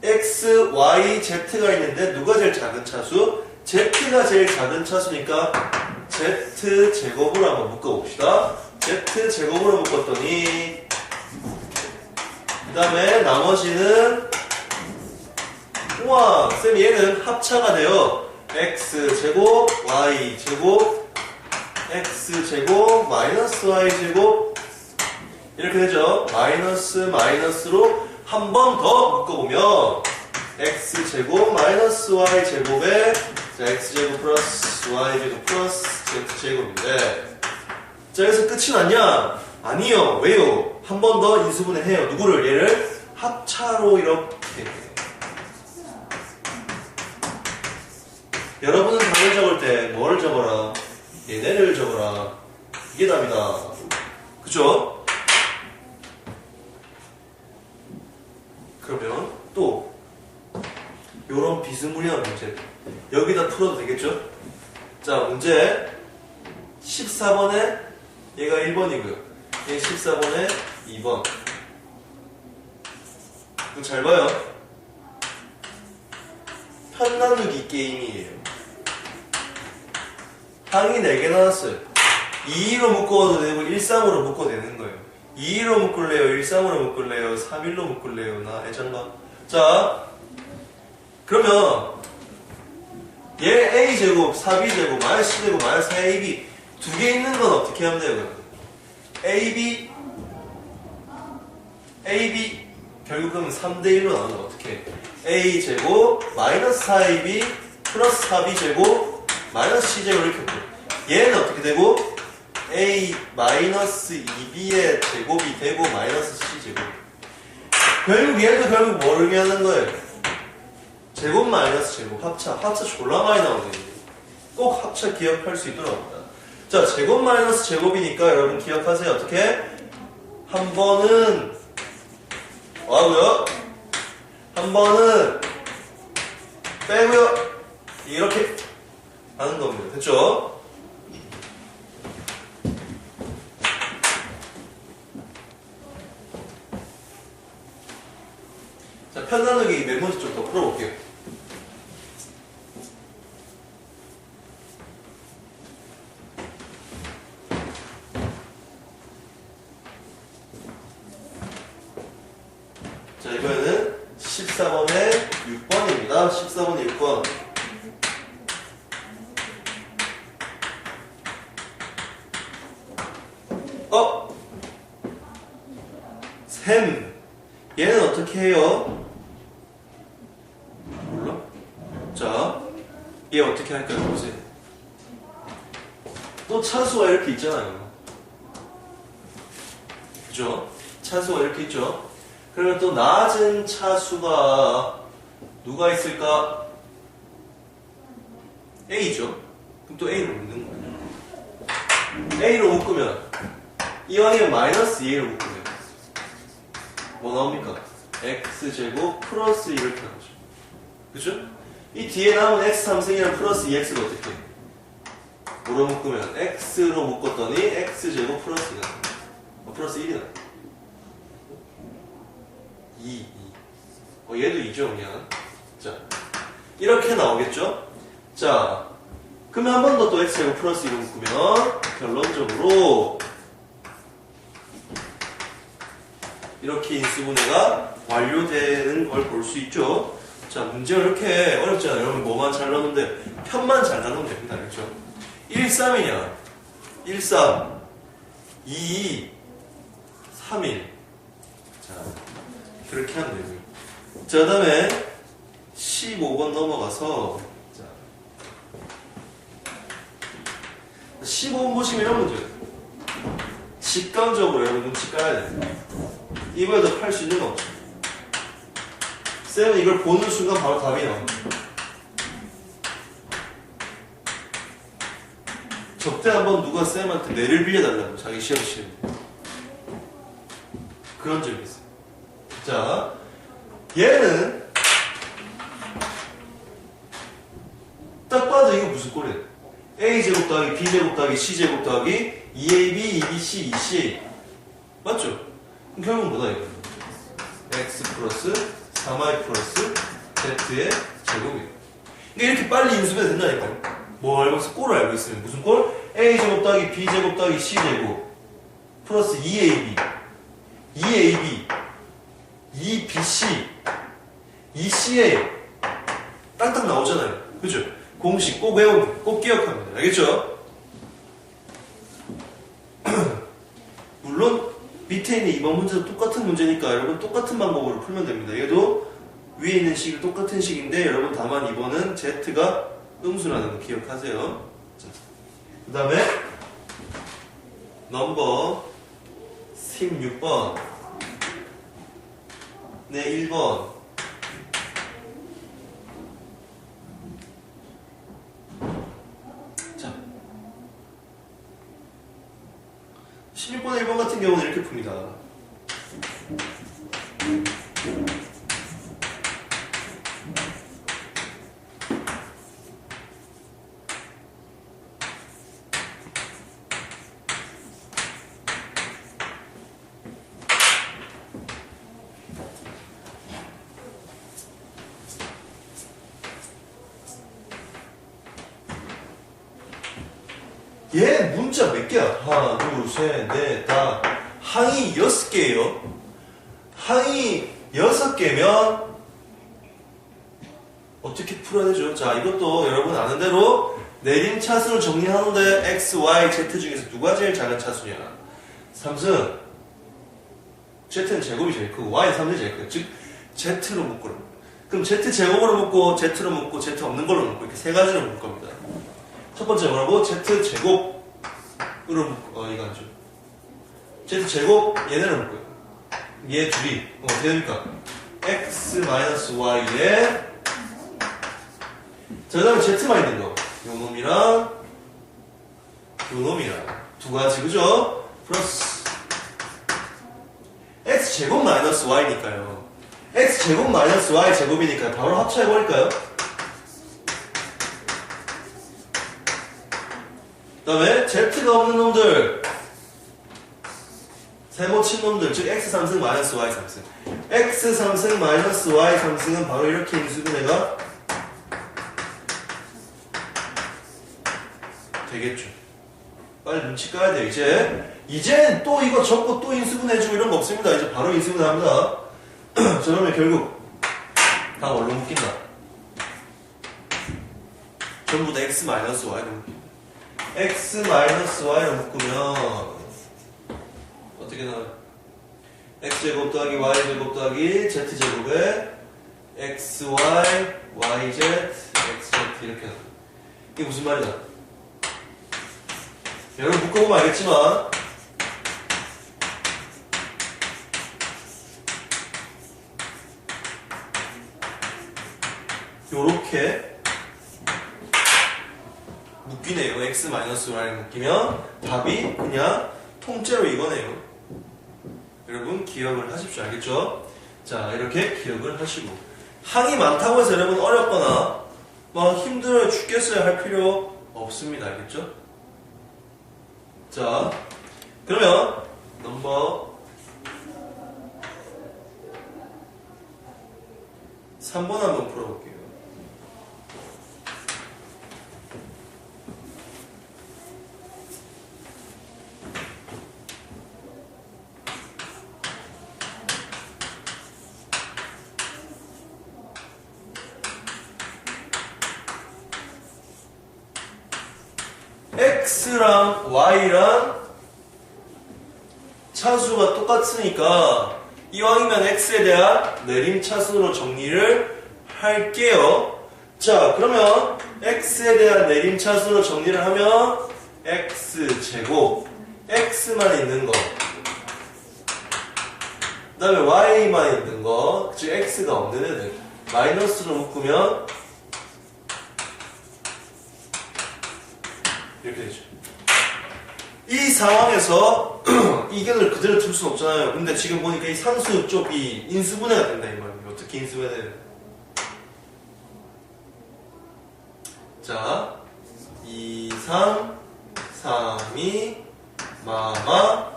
x, y, z가 있는데 누가 제일 작은 차수? z가 제일 작은 차수니까 z 제곱으로 한번 묶어봅시다. z 제곱으로 묶었더니 그 다음에 나머지는 우와 쌤 얘는 합차가 돼요. x 제곱, y 제곱, x 제곱, 마이너스 y 제곱 이렇게 되죠. 마이너스 마이너스로 한 번 더 묶어보면 x제곱 마이너스 y제곱에 x제곱 플러스 y제곱 플러스 z제곱인데 자 여기서 끝이 났냐? 아니요. 왜요? 한 번 더 인수분해 해요. 누구를? 얘를 합차로 이렇게 여러분은 답을 적을 때 뭐를 적어라? 얘네를 적어라. 이게 답이다. 그쵸? 그러면 또 요런 비스무리한 문제 여기다 풀어도 되겠죠? 자 문제 14번에 얘가 1번이고요 얘 14번에 2번 잘 봐요. 편 나누기 게임이에요. 항이 4개 나왔어요. 2로 묶어도 되고 1,3으로 묶어도 되는 거예요. 2로 묶을래요? 1,3으로 묶을래요? 3,1로 묶을래요? 나 애장가. 자, 그러면 얘 a제곱, 4b제곱, 마이너스 c제곱, 마이너스 4ab 두 개 있는 건 어떻게 하면 돼요? 그러면? ab 결국 그러면 3대1로 나오는 거 어떻게 해? a제곱, 마이너스 4ab 플러스 4b제곱, 마이너스 c제곱 이렇게 돼. 얘는 어떻게 되고? a 마이너스 2b의 제곱이 되고 마이너스 c 제곱. 결국 얘도 결국 뭘 의미하는 거예요? 제곱 마이너스 제곱 합차 졸라 많이 나오네. 꼭 합차 기억할 수 있도록 합니다. 자, 제곱 마이너스 제곱이니까 여러분 기억하세요. 어떻게? 한 번은 뭐하고요? 한 번은 빼고요. 이렇게 하는 겁니다. 됐죠? 자, 편안하게 몇 문제 좀 더 풀어볼게요. 자, 이번에는 14번에 6번입니다. 14번에 6번. 셈. 얘는 어떻게 해요? 몰라? 자, 얘 어떻게 할까요? 보세요. 또 차수가 이렇게 있잖아요. 그죠? 차수가 이렇게 있죠? 그러면 또 낮은 차수가 누가 있을까? A죠? 그럼 또 A로 묶는 거예요. A로 묶으면 이왕이면 마이너스 2A로 묶으면 뭐 나옵니까? X제곱 플러스 2 이렇게 나오죠. 그죠? 이 뒤에 남은 X3승이랑 플러스 2X가 어떻게 해? 뭐로 묶으면 X로 묶었더니 X제곱 플러스 2가 나와요. 플러스 1이 나와요. 2. 얘도 2죠, 그냥. 자, 이렇게 나오겠죠? 자, 그러면 한 번 더 또 X제곱 플러스 2로 묶으면 결론적으로 이렇게 인수분해가 완료되는 걸 볼 수 있죠. 자, 문제가 이렇게 어렵잖아요. 여러분 뭐만 잘 나오는데 편만 잘 나오면 됩니다. 그렇죠? 1, 3이냐? 1, 3, 2, 2, 3, 1. 자, 그렇게 하면 되고요. 자, 그 다음에 15번 넘어가서 자, 15번 보시면 이런 문제예요. 직감적으로 여러분 눈치 까야 돼요. 이번에도 팔 수 있는 거 없죠. 쌤은 이걸 보는 순간 바로 답이 나옵니다. 적대 한번 누가 쌤한테 뇌를 빌려달라고 자기 시험 치는 그런 적이 있어요. 자, 얘는 딱 봐도 이거 무슨 꼴이에요? A제곱 더하기 B제곱 더하기 C제곱 더하기 2AB, 2BC, 2CA 맞죠? 그럼 결국은 뭐다 이거? X 플러스 3Y 플러스 Z의 제곱이에요. 그러니까 이렇게 빨리 인수분해 된다니까요. 뭐 알고 있어? 꼴을 알고 있으면 무슨 꼴? A제곱 더하기 B제곱 더하기 C제곱 플러스 2AB 2AB 2BC 2CA 딱딱 나오잖아요. 그죠? 공식 꼭 외우고 꼭 기억합니다. 알겠죠? 물론 밑에 있는 이번 문제도 똑같은 문제니까 여러분 똑같은 방법으로 풀면 됩니다. 얘도 위에 있는 식이 똑같은 식인데 여러분 다만 이번은 Z가 음수라는 거 기억하세요. 그 다음에 넘버 16번 네 1번 자 16번에 1번 같은 경우는 이렇게 풉니다. 얘 문자 몇 개야? 하나, 둘, 셋, 넷, 다. 항이 6개예요. 항이 6개면 어떻게 풀어야 되죠? 자, 이것도 여러분 아는 대로 내림 차수를 정리하는데 X, Y, Z 중에서 누가 제일 작은 차수냐? 3승. Z는 제곱이 제일 크고 Y는 3승이 제일 크고 즉 Z로 묶으라. 그럼 Z 제곱으로 묶고 Z로 묶고 Z 없는 걸로 묶고 이렇게 세 가지로 묶을 겁니다. 첫 번째 뭐라고? Z 제곱 이거 아니죠. Z제곱 얘네를 묶어요. 얘 둘이 어떻게 됩니까? X 마이너스 Y에 자, 그 다음에 Z만 있는 거. 요 놈이랑 요 놈이랑 두 가지, 그죠? 플러스 X제곱 마이너스 Y니까요. X제곱 마이너스 Y제곱이니까 바로 합쳐해버릴까요? 그 다음에 Z가 없는 놈들, 세모친 놈들, 즉 X3승 마이너스 Y3승. X3승 마이너스 Y3승은 바로 이렇게 인수분해가 되겠죠. 빨리 눈치 까야 돼요. 이젠 또 이거 적고 또 인수분해주고 이런 거 없습니다. 이제 바로 인수분해 합니다. 자, 그러면 결국 다 뭘로 묶인다? 전부 다 X 마이너스 Y로 묶인다. X 마이너스 Y로 묶으면 어떻게 나와요? X제곱 더하기 Y제곱 더하기 Z제곱에 XY, YZ, XZ 이렇게 나와요. 이게 무슨 말이다? 여러분 묶어보면 알겠지만 요렇게 묶이네요. X 마이너스 Y를 묶이면 답이 그냥 통째로 이거네요. 여러분 기억을 하십시오. 알겠죠? 자, 이렇게 기억을 하시고 항이 많다고 해서 여러분 어렵거나 막 힘들어 죽겠어요 할 필요 없습니다. 알겠죠? 자, 그러면 넘버 3번 한번 풀어볼게요. X랑 Y랑 차수가 똑같으니까 이왕이면 X에 대한 내림차순으로 정리를 할게요. 자, 그러면 X에 대한 내림차순으로 정리를 하면 X제곱 X만 있는 거, 그 다음에 Y만 있는 거, 즉 X가 없는 애들 마이너스로 묶으면 이렇게 되죠. 이 상황에서 이견을 그대로 둘 수는 없잖아요. 근데 지금 보니까 이 상수 쪽이 인수분해가 된다 이 말이에요. 어떻게 인수분해돼요? 자, 2, 3, 3, 2, 마마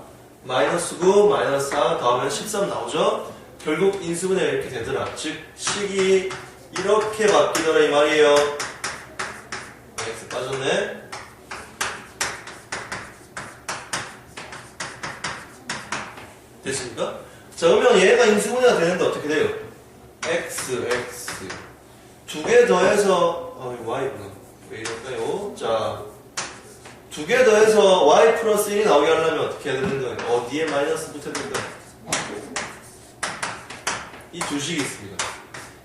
마이너스 9, 마이너스 4 더하면 13 나오죠? 결국 인수분해가 이렇게 되더라. 즉 식이 이렇게 바뀌더라 이 말이에요. X 빠졌네. 됐습니까? 자, 그러면 얘가 인수분해가 되는데 어떻게 돼요? X, X 두 개 더해서 Y구나. 왜 이럴까요? 자, 두 개 더해서 Y 플러스 1이 나오게 하려면 어떻게 해야 되는 거예요? 어디에 마이너스 붙여야 된다? 이 두 식이 있습니다.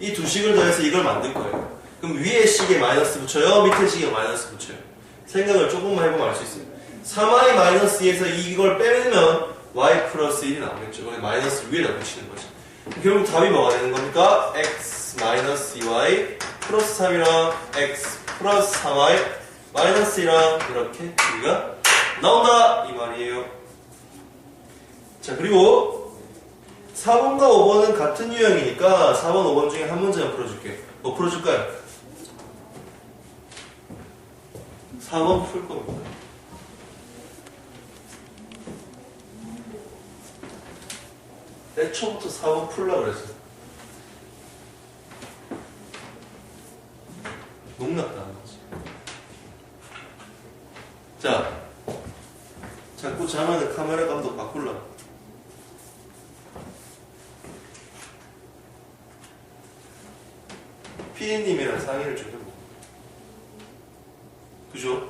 이 두 식을 더해서 이걸 만들 거예요. 그럼 위에 식에 마이너스 붙여요? 밑에 식에 마이너스 붙여요? 생각을 조금만 해보면 알 수 있어요. 3y 마이너스 2에서 이걸 빼면 y 플러스 1이 나오겠죠. 그래서 마이너스 위에다 붙이는 거죠. 결국 답이 뭐가 되는 겁니까? x 마이너스 2y 플러스 3이랑 x 플러스 3y 마이너스 1이랑 이렇게 우리가 나온다 이 말이에요. 자, 그리고 4번과 5번은 같은 유형이니까 4번, 5번 중에 한 문제만 풀어줄게요. 뭐 풀어줄까요? 4번 풀 겁니다. 애초부터 4번 풀려고 그랬어요. 농락도 안 나지. 자, 자꾸 자면은 카메라 감독 바꿀라. PD님이랑 상의를 좀 해보고. 그죠?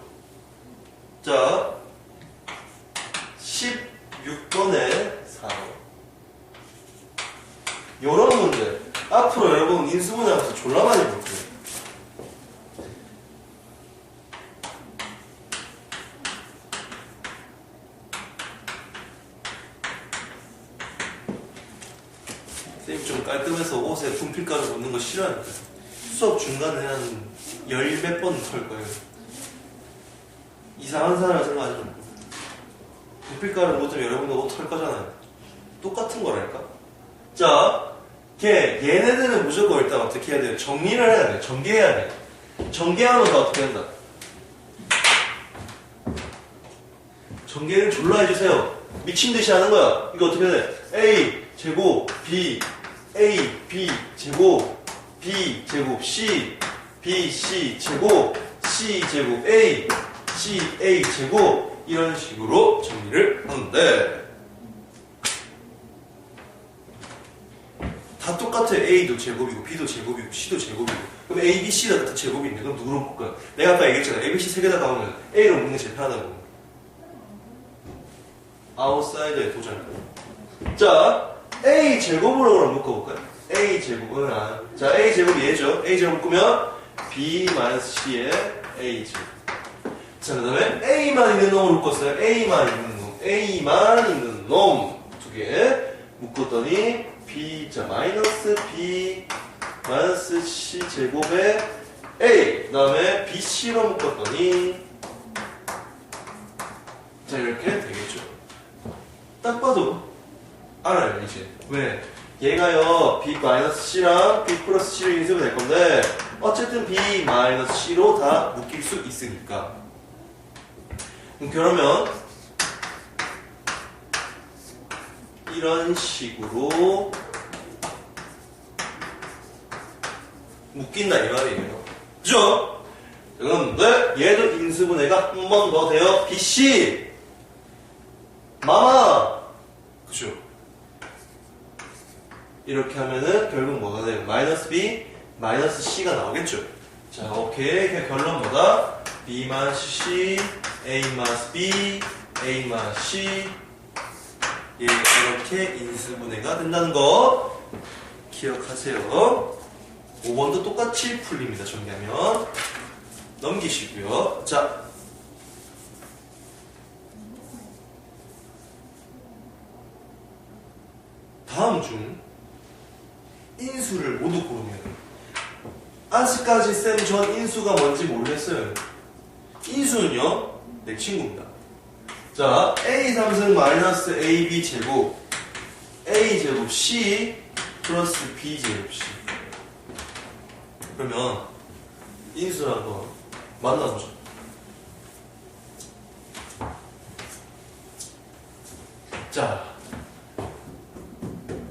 자, 16번에 4번. 요런 문제. 앞으로 여러분 인수분해 하면서 졸라 많이 볼 거예요. 거 싫어하니까. 수업 중간에 한 10몇 번 털 거예요. 이상한 사람 생각하지 말고. 부필가를 못하면 여러분도 못 털 거잖아요. 똑같은 거라니까. 자, 얘네들은 무조건 일단 어떻게 해야 돼요? 정리를 해야 돼요. 전개해야 돼요. 전개하면서 어떻게 한다? 전개를 졸라 해주세요. 미친듯이 하는 거야. 이거 어떻게 돼? A 제곱 B A B 제곱 B 제곱 C B C 제곱 C 제곱 A C A 제곱 이런 식으로 정리를 하는데 다 똑같아. A도 제곱이고 B도 제곱이고 C도 제곱이고 그럼 A, B, C가 같은 제곱인데 그럼 누구로 묶을까요? 내가 아까 얘기했잖아. A, B, C 세 개 다 가면 A로 묶는 게 제일 편하다고. 아웃사이더의 도전. 자, A 제곱으로 그럼 묶어볼까요? A 제곱은 자, A 제곱이 얘죠. A 제곱 묶으면 B-C의 A 제곱. 자, 그 다음에 A만 있는 놈을 묶었어요. A만 있는 놈. A만 있는 놈 두 개 묶었더니 B, 자, 마이너스 B 마이너스 C 제곱에 A 그 다음에 BC로 묶었더니 자, 이렇게 되겠죠. 딱 봐도 알아요, 이제. 왜? 얘가요, B-C랑 B+C를 인수가 될 건데, 어쨌든 B-C로 다 묶일 수 있으니까. 그러면, 이런 식으로 묶인다, 이 말이에요. 그죠? 그런데, 얘도 인수분해가 한 번 더 돼요. BC! 마마! 그죠? 이렇게 하면은 결국 뭐가 돼요? 마이너스 B, 마이너스 C가 나오겠죠? 자, 오케이. 결론 뭐다? B 마이너스 C, A 마이너스 B, A 마이너스 C. 예, 이렇게 인수분해가 된다는 거 기억하세요. 5번도 똑같이 풀립니다. 정리하면. 넘기시고요. 자. 다음 중 인수를 모두 고르면 아직까지 쌤 전 인수가 뭔지 모르겠어요. 인수는요 내 친구입니다. 자, A 3승 마이너스 AB 제곱 A 제곱 C 플러스 B 제곱 C. 그러면 인수를 한번 만나보죠. 자,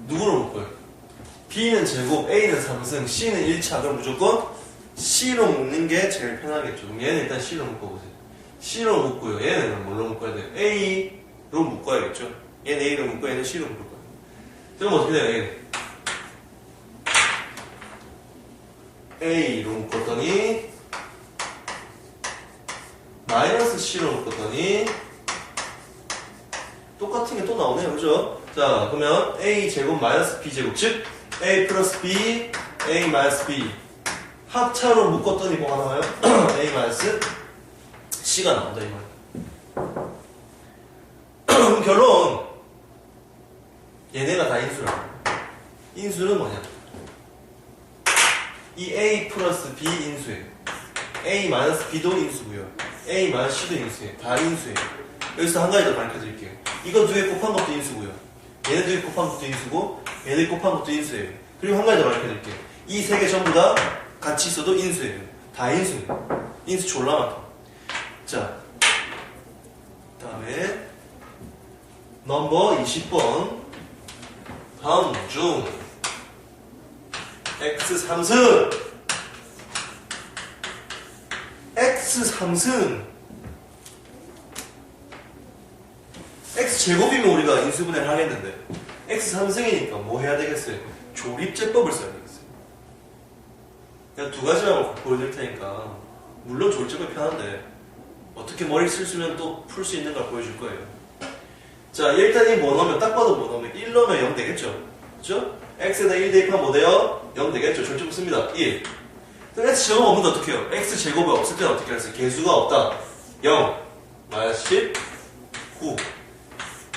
누구로 묶어요? B는 제곱, A는 3승, C는 1차. 그럼 무조건 C로 묶는 게 제일 편하겠죠. 그럼 얘는 일단 C로 묶어보세요. C로 묶고요. 얘는 뭘로 묶어야 돼요? A로 묶어야겠죠. 얘는 A로 묶고 얘는 C로 묶을 거예요. 그럼 어떻게 돼요? 얘는 A로 묶었더니 마이너스 C로 묶었더니 똑같은 게 또 나오네요. 그죠? 자, 그러면 A 제곱 마이너스 B 제곱, 즉 A 플러스 B, A 마이너스 B 합차로 묶었더니 뭐가 나와요? A 마이너스 C가 나온다 이 말. 그럼 결론 얘네가 다 인수라. 인수는 뭐냐? 이 A 플러스 B 인수예요. A 마이너스 B도 인수고요. A 마이너스 C도 인수예요. 다 인수예요. 여기서 한 가지 더 밝혀드릴게요. 이거 두 개 곱한 것도 인수고요. 얘네 두 개 곱한 것도 인수고 얘네 곱한 것도 인수예요. 그리고 한 가지 더 밝혀드릴게요. 이 세 개 전부 다 같이 있어도 인수예요. 다 인수예요. 인수 졸라 많다. 자, 다음에 넘버 20번. 다음 중 X3승 X3승 X제곱이면 우리가 인수분해를 하겠는데 X3승이니까 뭐 해야 되겠어요? 조립제법을 써야 되겠어요. 그냥 두 가지만 보여드릴 테니까 물론 조립제법이 편한데 어떻게 머리 쓸수면 또 풀 수 있는 걸 보여줄 거예요. 자, 일단 이 뭐 넣으면 딱 봐도 뭐 넣으면 1 넣으면 0 되겠죠? 그죠? X에다 1 대입하면 뭐 돼요? 0 되겠죠? 조립제법 씁니다. 1. 그럼 X제곱 없는데 어떻게 해요? X제곱이 없을 때는 어떻게 할까요? 개수가 없다. 0 마이너스 10 9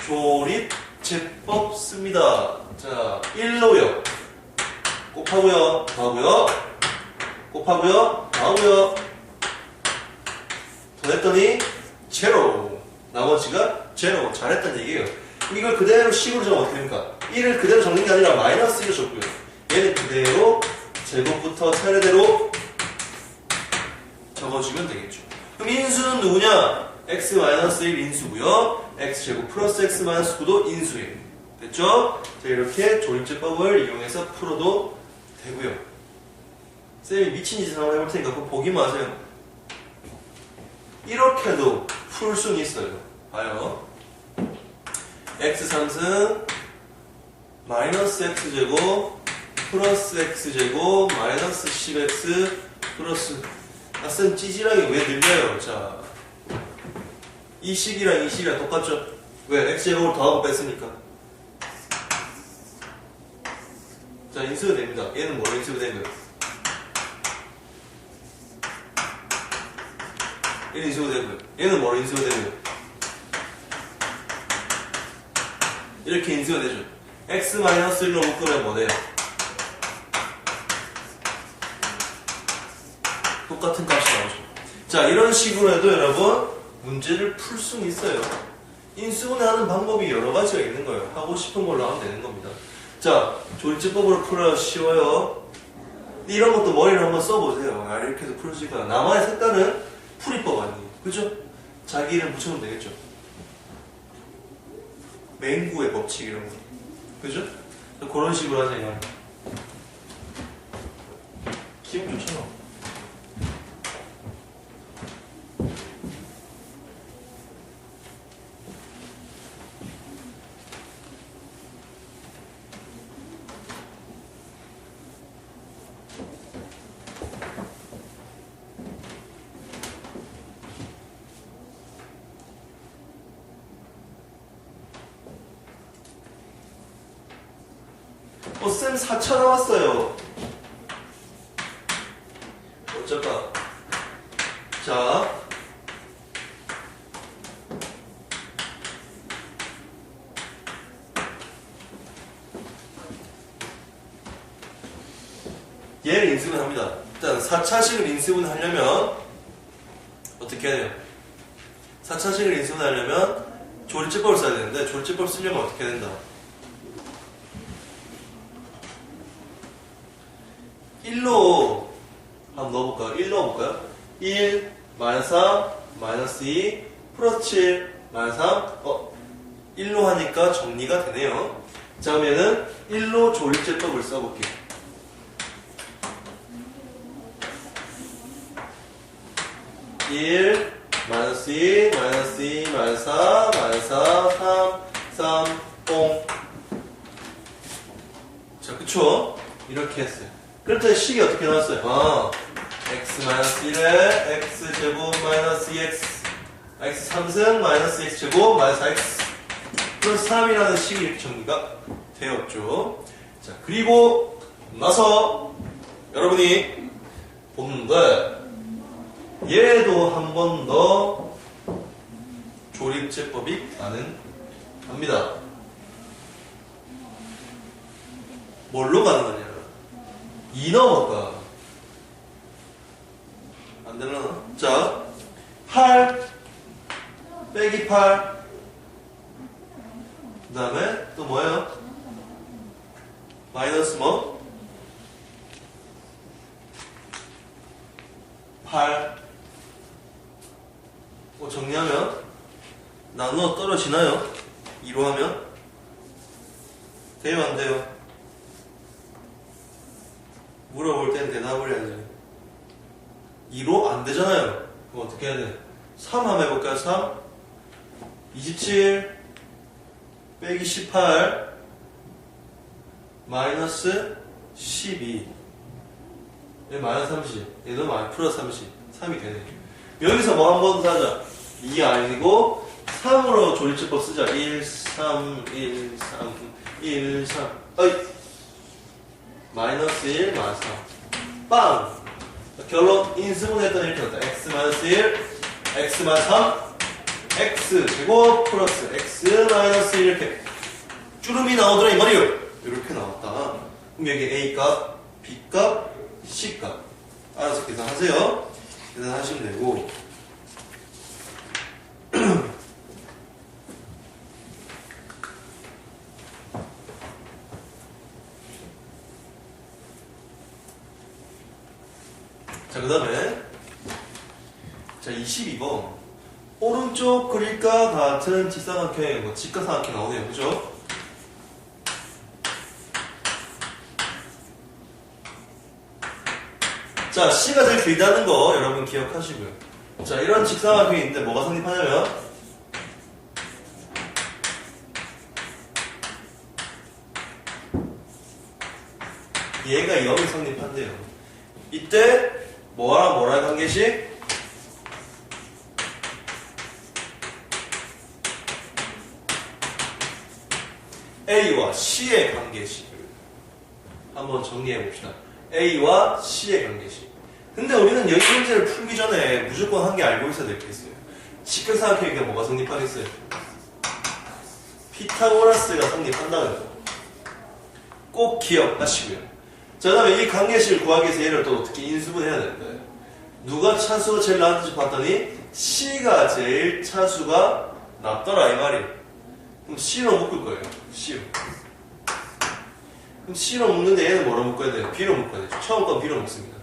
조립제법 씁니다. 자, 1로요. 곱하고요. 더하고요. 곱하고요. 더하고요. 더했더니 제로. 나머지가 제로. 잘했다는 얘기예요. 이걸 그대로 식으로 적으면 어떻게 됩니까? 1을 그대로 적는 게 아니라 마이너스 1을 적고요. 얘는 그대로 제곱부터 차례대로 적어주면 되겠죠. 그럼 인수는 누구냐? x-1 인수고요. x제곱 플러스 x-9도 인수예요. 됐죠? 자, 이렇게 조립제법을 이용해서 풀어도 되고요. 쌤이 미친 짓을 한번 해볼 테니까 그거 보기만 하세요. 이렇게도 풀 수는 있어요. 봐요. x3승 마이너스 x제곱 플러스 x제곱 마이너스 10x 플러스 쌤 찌질하게 왜 늘려요? 자, 이 식이랑 이 식이랑 똑같죠? 왜? x제곱을 더하고 뺐으니까. 자, 인수가 됩니다. 얘는 뭐로 인수가 되는 거예요? 얘는 인수가 되는 거예요. 얘는 뭐로 인수가 되는 거예요? 이렇게 인수가 되죠. x-1로 묶으면 뭐 돼요? 똑같은 값이 나오죠. 자, 이런 식으로 해도 여러분 문제를 풀 수는 있어요. 인수분해하는 방법이 여러 가지가 있는 거예요. 하고 싶은 걸로 하면 되는 겁니다. 자, 조립제법으로 풀어야 쉬워요. 이런 것도 머리를 한번 써보세요. 아, 이렇게 해서 풀 수 있구나. 나만의 색깔은 풀이법 아니에요. 그죠? 자기 이름 붙여놓으면 되겠죠. 맹구의 법칙 이런 거. 그죠? 그런 식으로 하세요. 기분 좋잖아. 쌤 4차 나왔어요. 어쩔까? 자, 얘를 인수분 합니다. 일단 4차식을 인수분 하려면 어떻게 해야 돼요? 4차식을 인수분 하려면 조립제법을 써야 되는데 조립제법 쓰려면 어떻게 해야 된다? 1로 한번 넣어볼까요? 1 넣어볼까요? 1, 마이너스 3, 마이너스 2, 플러스 7, 마이너스 3. 1로 하니까 정리가 되네요. 자, 그러면은 1로 조립제법을 써볼게요. 1, 마이너스 2, 마이너스 2, 마이너스 4, 마이너스 4, 3, 3, 0. 자, 그쵸? 이렇게 했어요. 그랬더니 식이 어떻게 나왔어요? x-1에 x제곱 마이너스 2x x 3승 마이너스 x제곱 마이너스 4x 플러스 3이라는 식이 이렇게 정리가 되었죠. 자, 그리고 나서 여러분이 보는데 얘도 한 번 더 조립제법이 가능합니다. 뭘로 가능하냐? 2 넣어볼까? 안 되려나? 자, 8 빼기 8. 그 다음에 또 뭐예요? 마이너스 뭐? 8. 정리하면 나누어 떨어지나요? 2로 하면? 돼요, 안 돼요? 물어볼 땐 대답을 해야지. 2로 안 되잖아요. 그럼 어떻게 해야 돼? 3 한번 해볼까요? 3 27 빼기 18 마이너스 12 얘 마이너스 30 얘도 플러스 30 3이 되네. 여기서 뭐 한 번 더 하자. 2 아니고 3으로 조립제법 쓰자. 1 3 1 3 1 3 어이 마이너스 1 마이너스 3 빵! 결론 인수분해했더니 이렇게 나왔다. x 마이너스 1 x 마이너스 3 x 제곱 플러스 x 마이너스 1 이렇게 주름이 나오더라 이 말이에요. 이렇게 나왔다. 그럼 여기 a 값 B값, C값. 알아서 계산하세요. 계산하시면 되고. 자, 그 다음에 자 22번 오른쪽 그릴과 같은 직사각형의 뭐 직각삼각형 나오네요. 그죠? 자, C가 제일 길다는 거 여러분 기억하시고요. 자, 이런 직사각형이 있는데 뭐가 성립하냐면 얘가 0이 성립한대요. 이때 뭐랑 뭐랑 관계식? A와 C의 관계식을 한번 정리해 봅시다. A와 C의 관계식. 근데 우리는 여기 문제를 풀기 전에 무조건 한 개 알고 있어야 될 게 있어요. 직각삼각형이 뭐가 성립하겠어요? 피타고라스가 성립한다는 거. 꼭 기억하시고요. 자, 그 다음에 이 관계식을 구하기 위해서 얘를 또 어떻게 인수분해야 되는데 누가 차수가 제일 낮은지 봤더니 C가 제일 차수가 낮더라 이 말이에요. 그럼 C로 묶을 거예요. C로. 그럼 C로 묶는데 얘는 뭐로 묶어야 돼요? B로 묶어야 되죠. 처음 건 B로 묶습니다.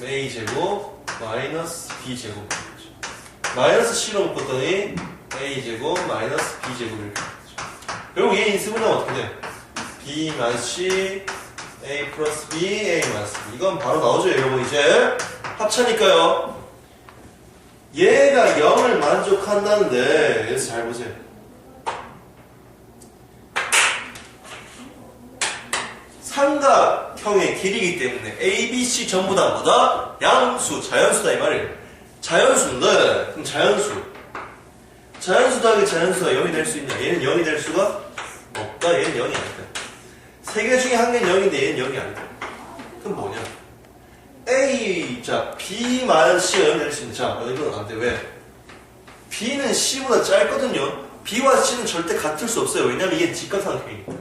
A제곱 마이너스 B제곱 마이너스 C로 묶었더니 A제곱 마이너스 B제곱 이렇게 되죠. 결국 얘 인수분해하면 어떻게 돼요? B 마이너스 C A 플러스 B A 마이너스 B 이건 바로 나오죠 여러분. 이제 합차니까요. 얘가 0을 만족한다는데 여기서 잘 보세요. 삼각형의 길이기 때문에 A, B, C 전부 다 뭐다? 양수, 자연수다 이 말이에요. 자연수인데 그럼 자연수 더하기 자연수가 0이 될 수 있냐? 얘는 0이 될 수가 없다. 얘는 0이 아니다. 세 개 중에 한 개는 0인데 얘는 0이 아니다. 그럼 뭐냐? A, 자 B 마이너스 C가 0이 될 수 있는. 자 이건 안 돼. 왜? B는 C보다 짧거든요. B와 C는 절대 같을 수 없어요. 왜냐면 이게 직각삼각형이니까.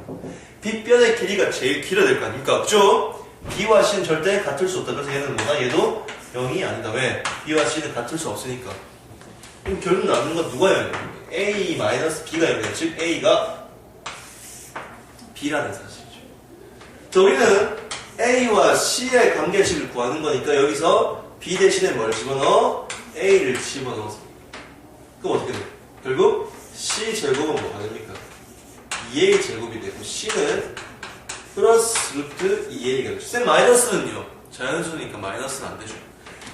B변의 길이가 제일 길어야 될 거 아닙니까? 그죠? B와 C는 절대 같을 수 없다. 그래서 얘는 뭐다? 얘도 0이 아니다. 왜? B와 C는 같을 수 없으니까. 그럼 결국 남는 건 누가 0이야? A 마이너스 B가 0이야. 즉 A가 B라는 사실이죠. 자, 우리는 A와 C의 관계식을 구하는 거니까 여기서 B 대신에 뭘 집어넣어? A를 집어넣었습니다. 그럼 어떻게 돼? 결국 C제곱은 뭐가 됩니까? 2A 제곱이 되고 C는 플러스 루트 2A가 되죠. 쌤 마이너스는요? 자연수니까 마이너스는 안 되죠.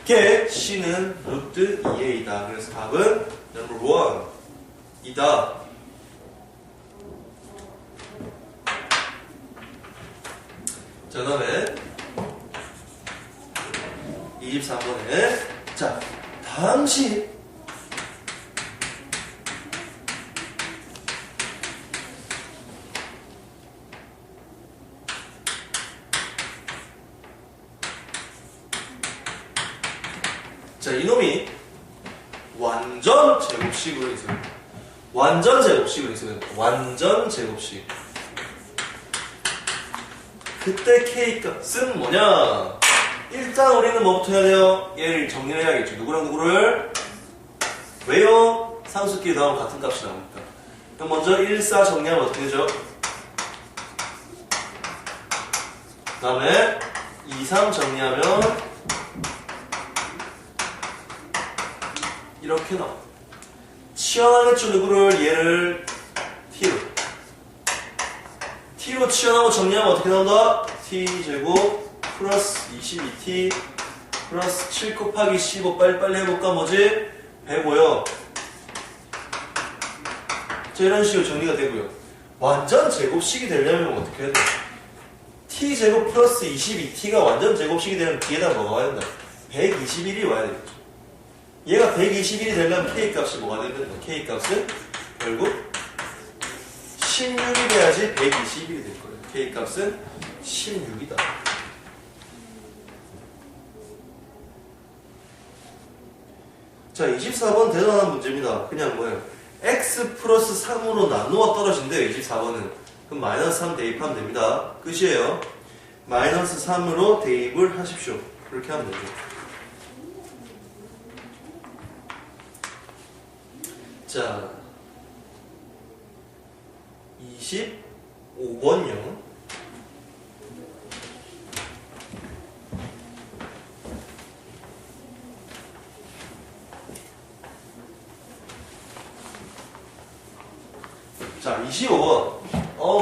걔 C는 루트 2A다. 그래서 답은 넘버 1이다. 자, 그 다음에 23번에 자, 당시 자, 이놈이 완전 제곱식으로 있어요. 완전 제곱식으로 있어요. 완전 제곱식. 그때 K 값은 뭐냐? 일단 우리는 뭐부터 해야 돼요? 얘를 정리를 해야겠죠. 누구랑 누구를? 왜요? 상수끼리 나오면 같은 값이 나오니까. 그럼 먼저 1, 4 정리하면 어떻게 되죠? 그 다음에 2, 3 정리하면 이렇게 나와. 치환하겠죠. 누구를? 얘를 T로. T로 치환하고 정리하면 어떻게 나온다? T제곱 플러스 22T 플러스 7 곱하기 15 빨리빨리 해볼까? 뭐지? 105요. 자, 이런 식으로 정리가 되고요. 완전 제곱식이 되려면 어떻게 해야 돼? T제곱 플러스 22T가 완전 제곱식이 되면 뒤에다 뭐가 와야 된다? 121이 와야 되겠죠. 얘가 121이 되려면 K값이 뭐가 되야 된다? K값은 결국 16이 돼야지 121이 될 거예요. K값은 16이다. 자, 24번 대단한 문제입니다. 그냥 뭐예요? X 플러스 3으로 나누어 떨어진대요. 24번은. 그럼 마이너스 3 대입하면 됩니다. 끝이에요. 마이너스 3으로 대입을 하십시오. 그렇게 하면 되죠. 자, 25번요. 자, 25번.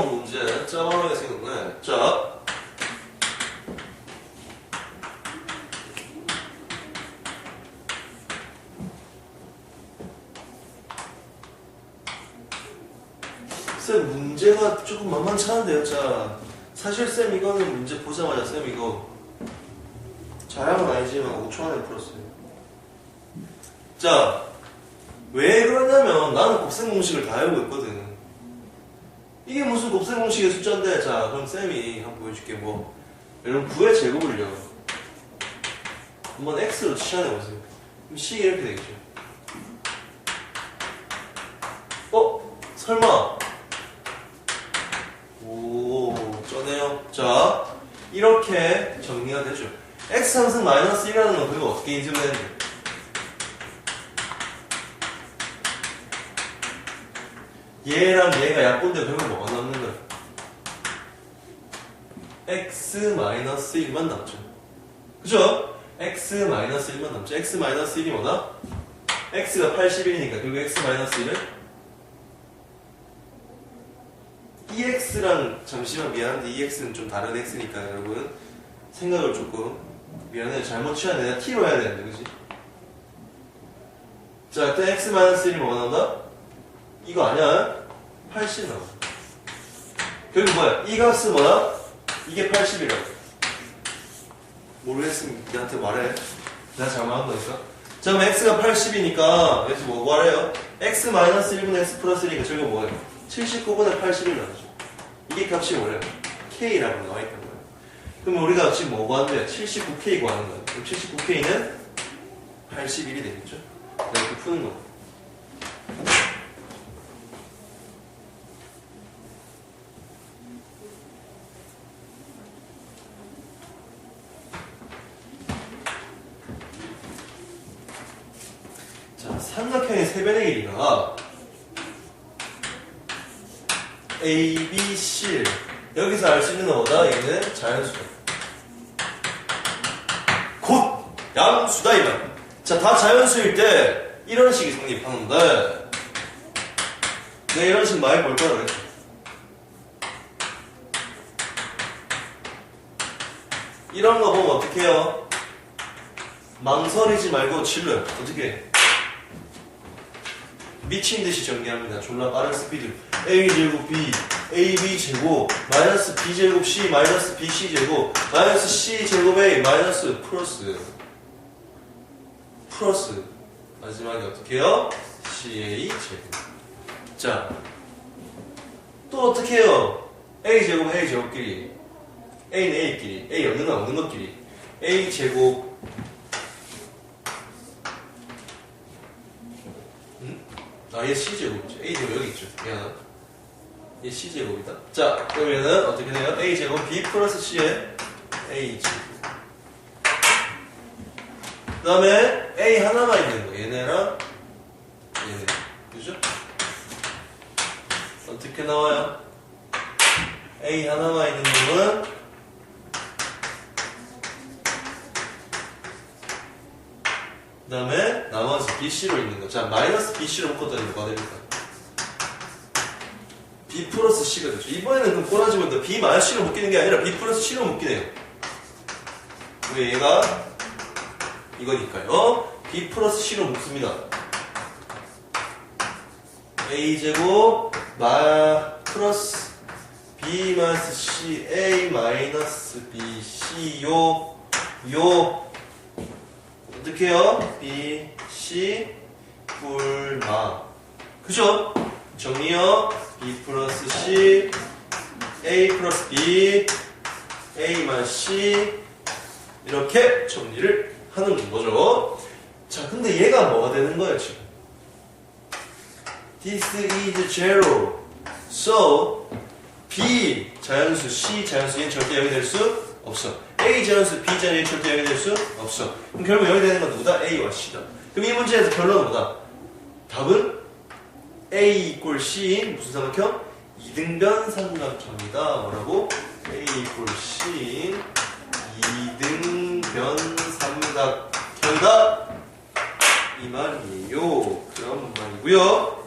문제. 짜바하게 생겼네. 자. 쌤, 문제가 조금 만만치 않은데요. 자, 사실 쌤 이거는 문제 보자마자 쌤 이거 자랑은 아니지만 5초 안에 풀었어요. 자, 왜 그러냐면 나는 곱셈 공식을 다 알고 있거든. 이게 무슨 곱셈 공식의 숫자인데. 자, 그럼 쌤이 한번 보여줄게. 뭐 여러분 9의 제곱을요 한번 x로 치환해보세요. 그럼 식이 이렇게 되겠죠. 설마. 오, 쩌네요. 자, 이렇게 정리가 되죠. x 함수 마이너스 1이라는 건 그리고 어떻게 인식을 했는데, 얘랑 얘가 약분되고 결국 뭐가 남는 거야? x 마이너스 1만 남죠. 그죠? x 마이너스 1만 남죠. x 마이너스 1이 뭐다? x가 81이니까 그리고 x 마이너스 1은 EX랑, 잠시만 미안한데 EX는 좀 다른 X니까 여러분 생각을 조금, 미안해 잘못 취하네. 내가 T로 해야 되는데 그치? 자, 일단 X-1이 뭐가 나온다? 이거 아니야? 80 나와. 결국 뭐야? 이 값은 뭐야? 이게 80이라고. 모르겠으면 니한테 말해. 내가 잘못한 거니까. 자, 그럼 X가 80이니까 여기서 뭐 말해요? X-1분의 X 플러스 1이니까 저거 뭐예요? 79분의 80을 나오죠. 이게 값이 뭐예요? K라고 나와있던 거예요. 그럼 우리가 지금 뭐 구하는데 79K 구하는 거예요. 그럼 79K는 81이 되겠죠? 이렇게 푸는 거. 자, 삼각형의 세변의 길이가 A, B, C. 여기서 알 수 있는 것보다 얘는 자연수다. 곧 양수다 이 말. 자, 다 자연수일 때 이런 식이 성립하는데, 내가 이런 식 많이 볼 거라고 했죠. 이런 거 보면 어떻게 해요? 망설이지 말고 질러요. 어떻게 해? 미친 듯이 전개합니다. 졸라 빠른 스피드. a제곱 b, ab 제곱, 마이너스 b제곱 c, 마이너스 bc제곱, 마이너스 c제곱 a, 마이너스 플러스 마지막에 어떻게 해요? ca제곱. 자, 또 어떻게 해요? a제곱 a제곱끼리, a는 a끼리, a 없는 건 없는 것끼리, a제곱 얘 C제곱이죠. A제곱 여기 있죠. 미안하다. 얘 C제곱이다. 자, 그러면은 어떻게 돼요? A제곱 B 플러스 C의 A제곱. 그 다음에 A 하나만 있는 거. 얘네랑 얘네. 그죠? 어떻게 나와요? A 하나만 있는 놈은 그 다음에 나머지 BC로 있는 거. 자, 마이너스 BC로 묶었다는 거 뭐가 됩니까? B 플러스 C가 되죠. 이번에는 그럼 꼬라지면 B 마이너스 C로 묶이는 게 아니라 B 플러스 C로 묶이네요. 왜 얘가 이거니까요. B 플러스 C로 묶습니다. A제곱 플러스 B 마이너스 C A 마이너스 B C 요 어떻게 해요? B, C, 뿔마. 그죠? 정리요. B 플러스 C, A 플러스 B, A만 C. 이렇게 정리를 하는 거죠. 자, 근데 얘가 뭐가 되는 거예요, 지금? This is zero. So, B, 자연수, C, 자연수, 얘는 절대 0이 될 수 없어. A 제한수, B 제한이 절대 0이 될 수 없어. 그럼 결국 0이 되는 건 누구다? A와 C다. 그럼 이 문제에서 결론은 뭐다? 답은 A 이꼴 C인 무슨 삼각형? 이등변 삼각형이다. 뭐라고? A 이꼴 C인 이등변 삼각형이다. 이 말이에요. 그런 말이고요.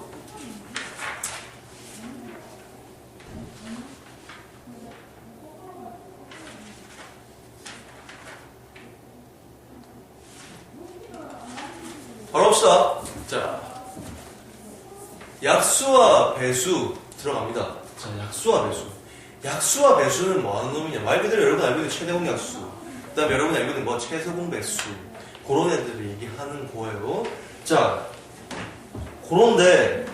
바로 봅시다. 자, 약수와 배수 들어갑니다. 자, 약수와 배수. 약수와 배수는 뭐 하는 놈이냐? 말 그대로 여러분 알고 있는 최대공 약수. 그 다음에 여러분이 알고 있는 뭐 최소공 배수. 그런 애들을 얘기하는 거예요. 자, 그런데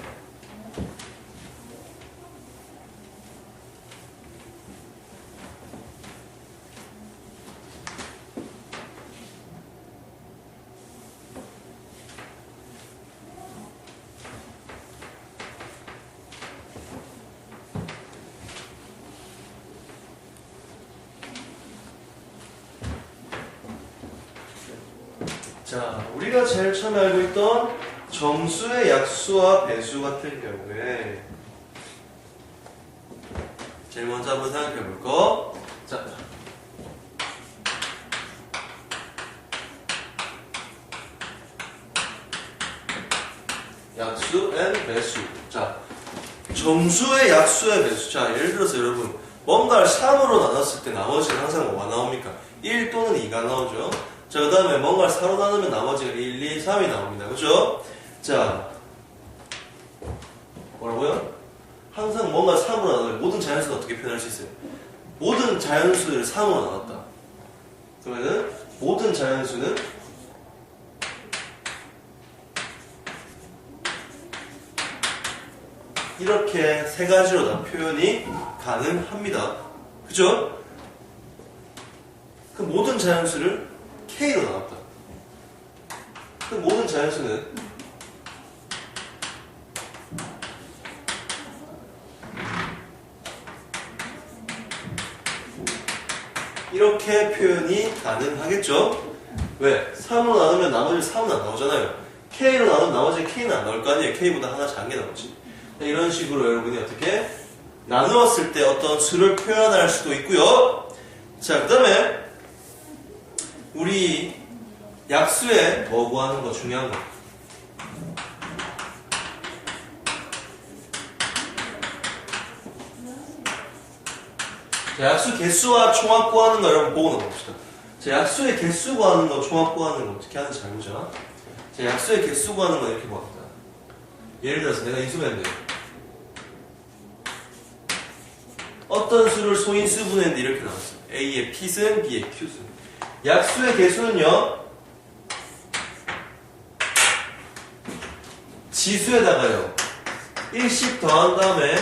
자, 우리가 제일 처음에 알고 있던 정수의 약수와 배수 같은 경우에 제일 먼저 한번 생각해 볼 거. 자, 약수 앤 배수. 자, 정수의 약수의 배수. 자, 예를 들어서 여러분 뭔가를 3으로 나눴을 때 나머지는 항상 뭐가 나옵니까? 1 또는 2가 나오죠. 자, 그 다음에 뭔가를 4로 나누면 나머지가 1, 2, 3이 나옵니다. 그죠? 자, 뭐라고요? 항상 뭔가 3으로 나누면 모든 자연수는 어떻게 표현할 수 있어요? 모든 자연수를 3으로 나눴다. 그러면은 모든 자연수는 이렇게 세 가지로 다 표현이 가능합니다. 그죠? 그 모든 자연수를 K로 나눴다. 그 모든 자연수는 이렇게 표현이 가능하겠죠? 왜? 3으로 나누면 나머지 3은 안 나오잖아요. K로 나누면 나머지 K는 안 나올 거 아니에요. K보다 하나 작은 게 나오지. 이런 식으로 여러분이 어떻게 나누었을 때 어떤 수를 표현할 수도 있고요. 자, 그 다음에 우리 약수에 뭐 구하는 거 중요한 거. 자, 약수 개수와 총합 구하는 거 여러분 보고 넘어갑시다. 자, 약수의 개수 구하는 거, 총합 구하는 거 어떻게 하는지 잘 보자. 자, 약수의 개수 구하는 거 이렇게 구합니다. 예를 들어서 내가 인수분해인데 어떤 수를 소인수분해인데 이렇게 나왔어요. A의 P승, B의 Q승. 약수의 개수는요, 지수에다가요 1씩 더한 다음에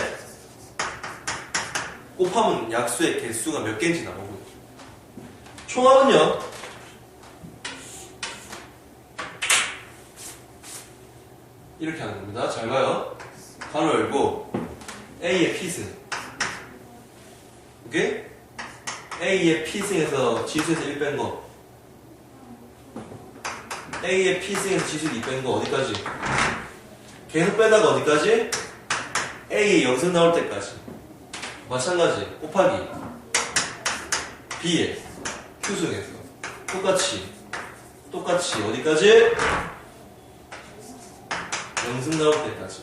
곱하면 약수의 개수가 몇 개인지 나오고요. 총합은요 이렇게 하는 겁니다. 잘 봐요. 가로 열고 A의 P승, 오케이? A의 P승에서 지수에서 1 뺀 거, A의 P승에서 지수에서 2 뺀 거 어디까지? 계속 빼다가 어디까지? A의 0승 나올 때까지. 마찬가지 곱하기 B의 Q승에서 똑같이 어디까지? 0승 나올 때까지.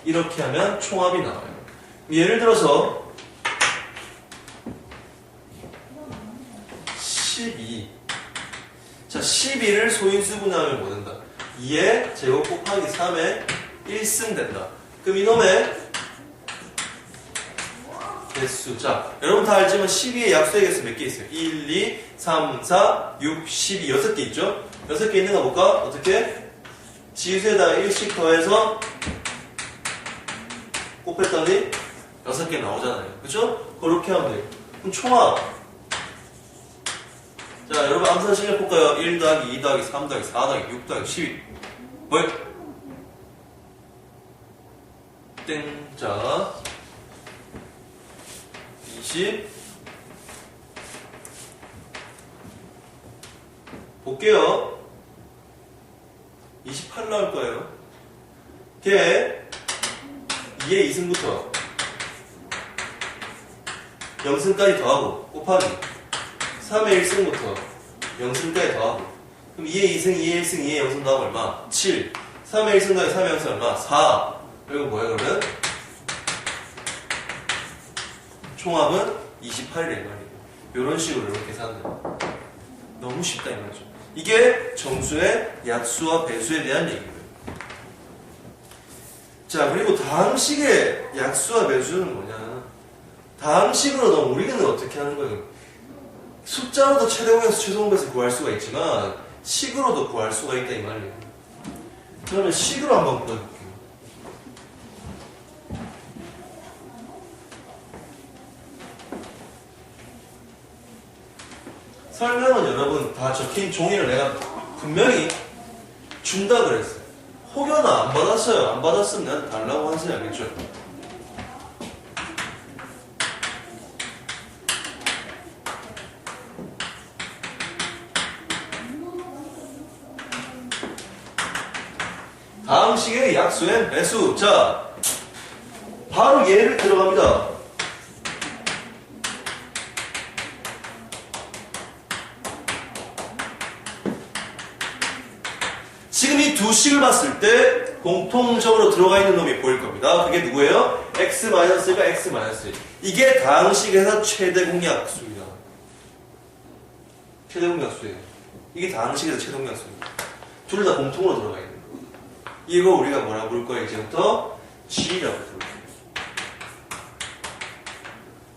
이렇게 하면 총합이 나와요. 예를 들어서 12. 자, 12를 소인수분해하면 뭐 된다? 2의 제곱 곱하기 3의 1승 된다. 그럼 이놈의 개수. 자, 여러분 다 알지만 12의 약수의 개수 몇 개 있어요? 1, 2, 3, 4, 6, 12. 6개 있죠? 6개 있는 거 볼까? 어떻게? 지수에다가 1씩 더해서 곱했더니 6개 나오잖아요. 그죠? 그렇게 하면 돼요. 그럼 총합. 자, 여러분 암산 실력볼까요? 1 더하기 2 더하기 3 더하기 4 더하기 6 더하기 12. 뭐예요? 땡. 자, 20, 볼게요. 28 나올 거예요. 걔 2의 2승부터 0승까지 더하고 곱하기 3의 1승부터 0승까지 더하고 그럼 2의 2승, 2의 1승, 2의 0승 더하면 얼마? 7 3의 1승 더하기 3의 0승 얼마? 4 그리고 뭐야 그러면? 총합은 28이래 말이에요. 이런 식으로 이렇게 계산하는 거예요. 너무 쉽다 이 말이죠. 이게 정수의 약수와 배수에 대한 얘기고요. 자, 그리고 다항식의 약수와 배수는 뭐냐? 다항식으로 넣으면 우리는 어떻게 하는 거예요? 숫자로도 최대공약수, 최소공배수 구할 수가 있지만 식으로도 구할 수가 있다 이 말이에요. 그러면 식으로 한번 풀어볼게요. 설명은 여러분 다 적힌 종이를 내가 분명히 준다 그랬어요. 혹여나 안 받았어요. 안 받았으면 나한테 달라고 하세요. 알겠죠? 다항식의 약수의 배수. 자, 바로 예를 들어갑니다. 지금 이 두 식을 봤을 때 공통적으로 들어가 있는 놈이 보일 겁니다. 그게 누구예요? x-1과 x-1. 이게 다항식에서 최대 공약수입니다. 최대 공약수예요. 이게 다항식에서 최대 공약수입니다. 둘 다 공통으로 들어가 있는 거예요. 이거 우리가 뭐라고 부를 거예요? 이제부터 G라고 부를 거예요.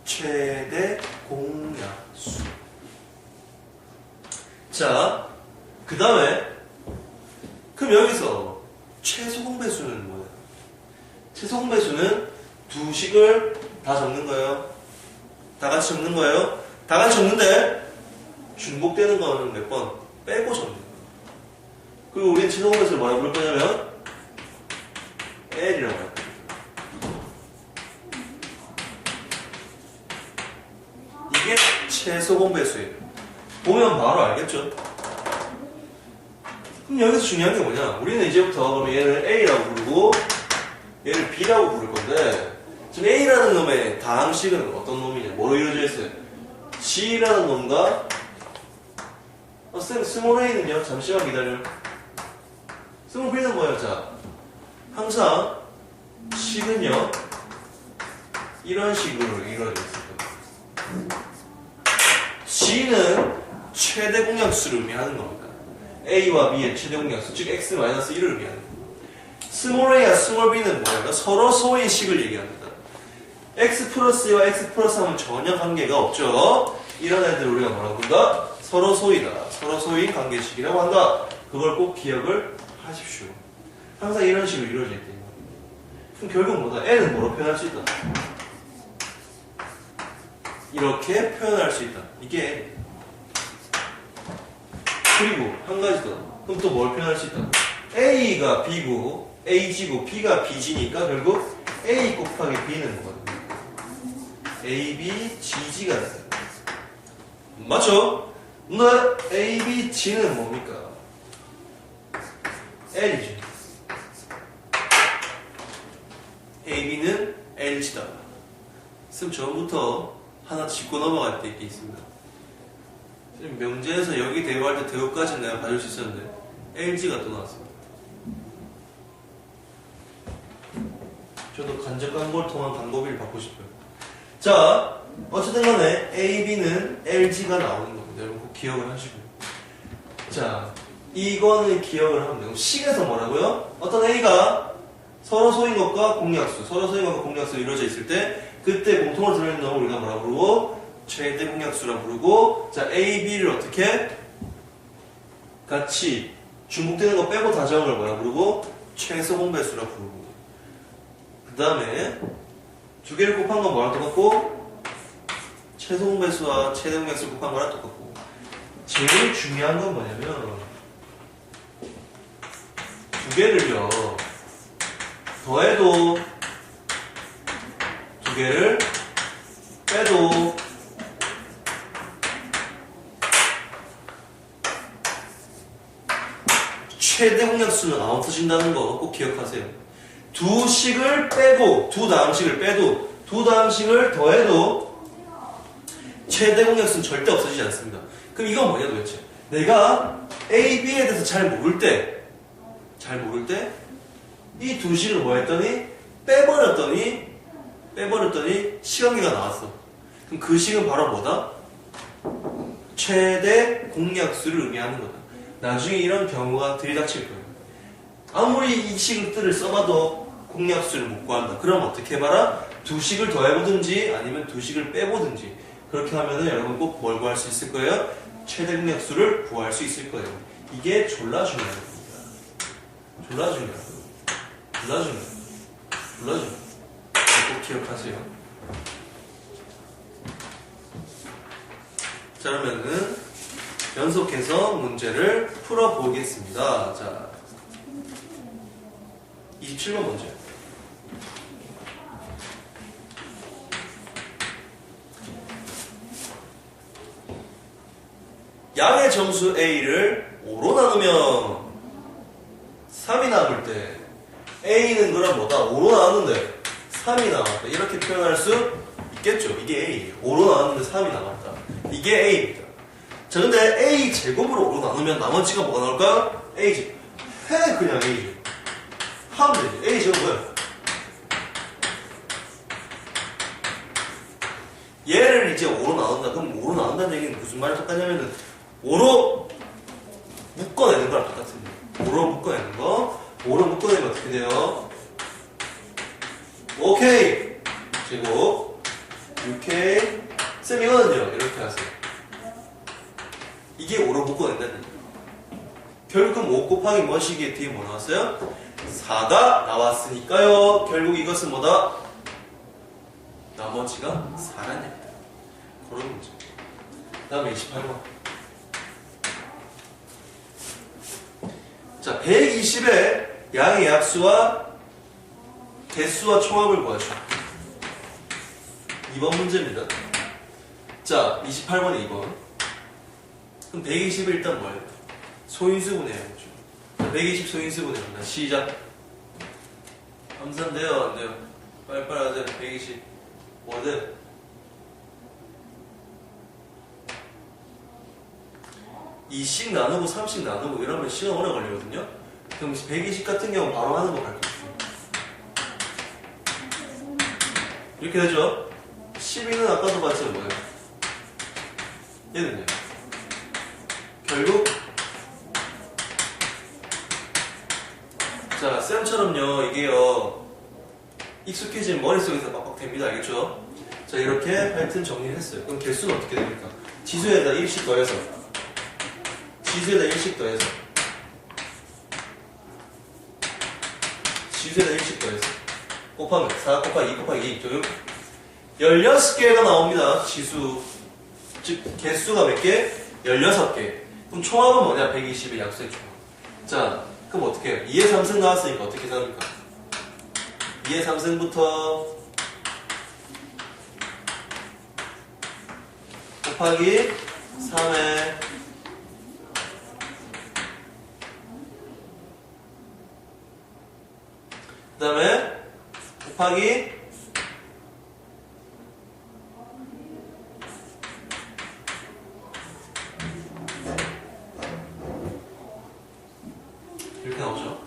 최대 공약수. 자, 그 다음에 그럼 여기서 최소 공배수는 뭐예요? 최소 공배수는 두 식을 다 적는 거예요. 다 같이 적는 거예요. 다 같이 적는데 중복되는 거는 몇 번 빼고 적는 거예요. 그리고 우리는 최소 공배수를 뭐라고 부를 거냐면 L이라고 할게요. 이게 최소 공배수예요. 보면 바로 알겠죠? 그럼 여기서 중요한 게 뭐냐? 우리는 이제부터 그러면 얘를 A라고 부르고 얘를 B라고 부를 건데 지금 A라는 놈의 다항식은 어떤 놈이냐? 뭐로 이루어져 있어요? G라는 놈과 쌤, 스몰 a는요? 잠시만 기다려. 스몰 b는 뭐예요? 자, 항상 식은요 이런 식으로 이루어져 있을 거예요. G는 최대 공약수를 의미하는 겁니다. A와 B의 최대 공약수, 즉 x-1을 의미하는 겁니다. 스몰 a와 스몰 b는 뭐예요? 서로 소인 식을 얘기합니다. x 플러스 A와 x 플러스 하면 전혀 관계가 없죠. 이런 애들 우리가 뭐라고 부른다? 서로 소이다. 서로 소인 관계식이라고 한다. 그걸 꼭 기억을 하십시오. 항상 이런 식으로 이루어져 있대요. 그럼 결국 뭐다? N은 뭐로 표현할 수 있다? 이렇게 표현할 수 있다. 이게 그리고 한 가지 더. 그럼 또 뭘 표현할 수 있다? A가 B고 AG고 B가 BG니까 결국 A 곱하기 B는 뭐거든요? AB, GG가 돼요. 맞죠? 근데 AB, G는 뭡니까? L이죠. AB는 LG다. 쌤 처음부터 하나 짚고 넘어갈 때 이게 있습니다. 명제에서 여기 대우할 때 대우까지는 내가 봐줄 수 있었는데 LG가 또 나왔습니다. 저도 간접 광고를 통한 광고비를 받고 싶어요. 자, 어쨌든 간에 AB는 LG가 나오는 겁니다. 여러분 꼭 기억을 하시고요. 자, 이거는 기억을 하면 되고 식에서 뭐라고요? 어떤 A가 서로 소인 것과 공약수, 서로 소인 것과 공약수 이루어져 있을 때 그때 공통으로 들어있는 놈을 우리가 뭐라고 부르고 최대 공약수라고 부르고 자, A, B를 어떻게? 같이 중복되는 거 빼고 다 적은 걸 뭐라고 부르고 최소 공배수라고 부르고 그 다음에 두 개를 곱한 건 뭐랑 똑같고 최소 공배수와 최대 공약수를 곱한 거랑 똑같고 제일 중요한 건 뭐냐면 두 개를요 더해도 두 개를 빼도 최대 공약수는 안 없어진다는 거 꼭 기억하세요. 두 식을 빼고, 두 다음식을 빼도, 두 다음식을 더해도 최대 공약수는 절대 없어지지 않습니다. 그럼 이건 뭐냐 도대체? 내가 A, B에 대해서 잘 모를 때 이 두 식을 뭐 했더니 빼버렸더니 시간계가 나왔어. 그럼 그 식은 바로 뭐다? 최대 공약수를 의미하는 거다. 나중에 이런 경우가 들이닥칠 거예요. 아무리 이 식들을 써봐도 공약수를 못 구한다. 그럼 어떻게 해봐라? 두 식을 더해보든지 아니면 두 식을 빼보든지 그렇게 하면은 여러분 꼭 뭘 구할 수 있을 거예요? 최대 공약수를 구할 수 있을 거예요. 이게 졸라 중요한 겁니다. 졸라 중요해요. 꼭 기억하세요. 자, 그러면은 연속해서 문제를 풀어보겠습니다. 자, 27번 문제. 양의 정수 A를 5로 나누면 3이 남을 때 A는 그럼 뭐다? 5로 나눴는데 3이 남았다. 이렇게 표현할 수 있겠죠. 이게 A예요. 5로 나눴는데 3이 남았다. 이게 A입니다. 자, 근데 A 제곱으로 5로 나누면 나머지가 뭐가 나올까? A 제곱. 해, 그냥 A 제곱. 하면 되지. A 제곱 뭐야? 얘를 이제 5로 나눈다. 그럼 5로 나눈다는 얘기는 무슨 말이 똑같냐면은 5로 묶어내는 거랑 똑같습니다. 5로 묶어내는 거. 5로 묶어내면 어떻게 돼요? 오케이. 제곱. 6K. 쌤 이거는요. 이렇게 하세요. 이게 5로 묶어낸다는 얘기예요. 결국 5 곱하기 뭐시기에 뒤에 뭐 나왔어요? 4가 나왔으니까요. 결국 이것은 뭐다? 나머지가 4란 얘기다. 그런 문제. 그 다음에 28번. 자, 120의 양의 약수와 개수와 총합을 구하죠. 2번 문제입니다. 자, 28번에 2번. 그럼 120을 일단 뭐예요? 소인수분해야겠죠. 120 소인수분해합니다. 시작. 감산돼요? 안 돼요? 빨리빨리 하세요. 120. 뭐든. 2씩 나누고 3씩 나누고 이러면 시간 오래 걸리거든요. 그럼 120 같은 경우 바로 하는 거 가르쳐주세요. 이렇게 되죠. 12는 아까도 봤죠. 뭐예요? 얘는요. 결국 자, 쌤처럼요 이게요 익숙해진 머릿속에서 빡빡 됩니다. 알겠죠? 자, 이렇게 하여튼 정리를 했어요. 그럼 개수는 어떻게 됩니까? 지수에다 1씩 더해서 지수에다 1씩 더해서 곱하면 4 곱하기 2 곱하기 2 교육 16개가 나옵니다. 지수 즉 개수가 몇 개? 16개. 그럼 총합은 뭐냐? 120의 약수의 총합. 자, 그럼 어떻게 해요? 2의 3승 나왔으니까 어떻게 나옵니까? 2의 3승부터 곱하기 3의 그 다음에 곱하기 이렇게 나오죠.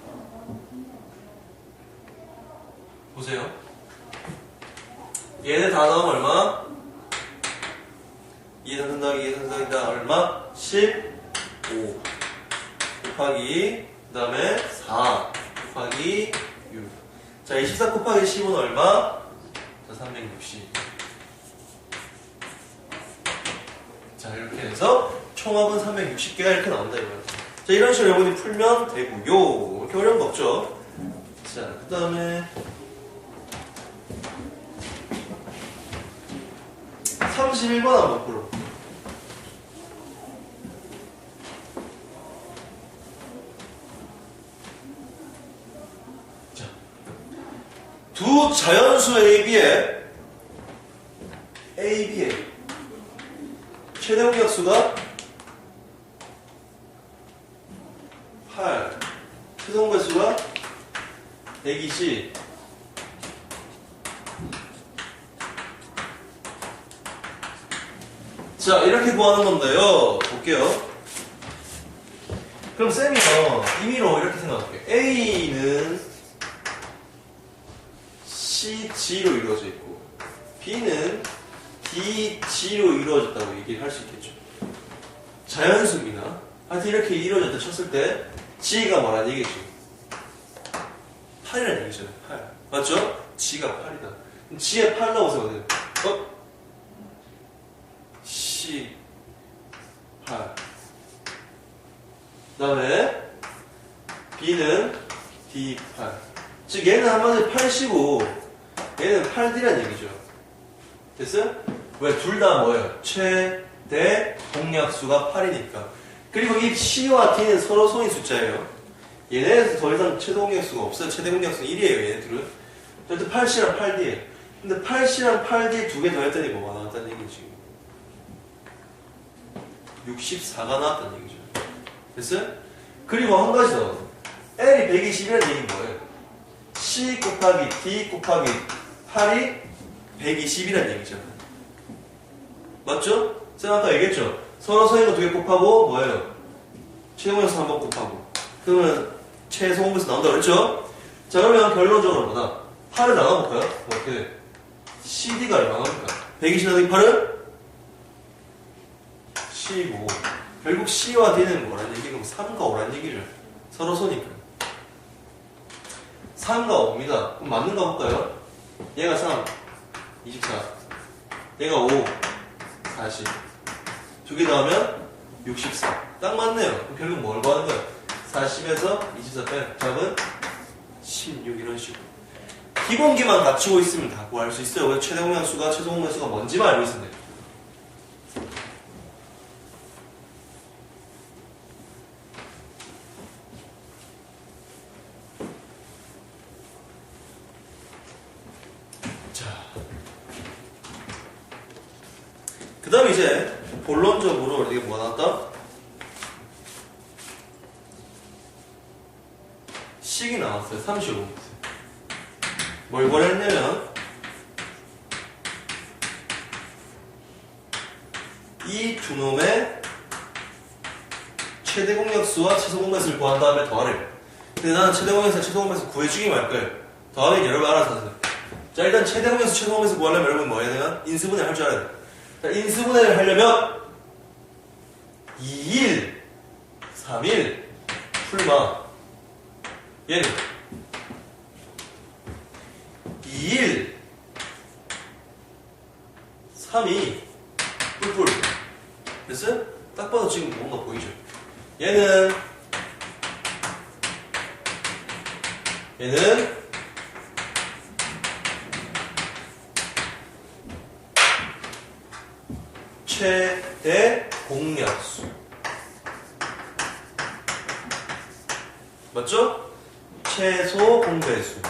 보세요. 얘네 다 나오면 얼마? 2의 3승 더하기 2의 3승 더하기다 얼마? 15 곱하기 그 다음에 4 곱하기 6. 자, 24 곱하기 10은 얼마? 자, 360. 자, 이렇게 해서 총합은 360개가 이렇게 나온다 이거예요. 자, 이런 식으로 여러분이 풀면 되고요. 이렇게 어려운 거 없죠? 자, 그 다음에 31번 한번 풀어. 자, 두 자연수 AB의 최대 공약수가 8, 최소 공배수가 120. 자, 이렇게 구하는 건데요. 볼게요. 그럼 쌤이요, 임의로 이렇게 생각할게요. A는 CG로 이루어져 있고, B는 DG로 이루어졌다고 얘기를 할 수 있겠죠. 자연수기나, 하여튼 이렇게 이루어졌다 쳤을 때, G가 뭐라는 얘기지? 8이라는 얘기잖아요, 8. 맞죠? G가 8이다. 그럼 G에 8 넣으세요, 어때요? C 8. 그 다음에 B는 D 8. 즉 얘는 한마디로 8이고 얘는 8D라는 얘기죠. 됐어요? 왜? 둘 다 뭐예요? 최대 공약수가 8이니까. 그리고 이 C와 D는 서로 소인 숫자예요. 얘네에서 더 이상 최대 공약수가 없어요. 최대 공약수는 1이에요. 얘네들은. 어쨌든 8C랑 8D예요. 근데 8C랑 8D 두 개 더했더니 뭐가 나왔다는 얘기지? 64가 나왔다는 얘기죠. 됐어요? 그리고 한 가지 더. L이 120이라는 얘기는 뭐예요? C 곱하기 D 곱하기 8이 120이라는 얘기잖아요. 맞죠? 쌤 아까 얘기했죠? 서로 서인 거 두 개 곱하고 뭐예요? 최소공배수 한번 곱하고. 그러면 최소공배수 나온다고 그랬죠? 자, 그러면 결론적으로 뭐다? 8을 나눠볼까요? 어떻게 돼? CD가 얼마나 나올까? 120 나누기 8은? 15. 결국 C와 D는 뭐라는 얘기고 3과 5라는 얘기죠. 서로 소니까. 3과 5입니다. 그럼 맞는 거 볼까요? 얘가 3, 24. 얘가 5, 40. 두 개 더하면 64. 딱 맞네요. 그럼 결국 뭘 구하는 거예요? 40에서 24 빼. 답은 16 이런 식으로. 기본기만 갖추고 있으면 다 구할 수 있어요. 왜 최대 공약수가 최소 공배수가 뭔지만 알고 있으면 돼요. 그 다음에 이제 본론적으로 이게 뭐가 나왔다? 식이 나왔어요. 35. 뭘 구하랬냐면 이 두 놈의 최대 공약수와 최소 공배수를 구한 다음에 더하래요. 근데 나는 최대 공약수와 최소 공배수 구해주기 말 거예요. 더하면 여러분 알아서 하세요. 자, 일단 최대 공약수, 최소 공배수 구하려면 여러분 뭐 해야 되나? 인수분해 할 줄 알아야 돼요. 자, 인수분해를 하려면 2일, 3일 풀마. 얘는 2일, 3이 뿔뿔. 됐어요? 딱 봐도 지금 뭔가 보이죠? 얘는 최대 공약수. 맞죠? 최소 공배수.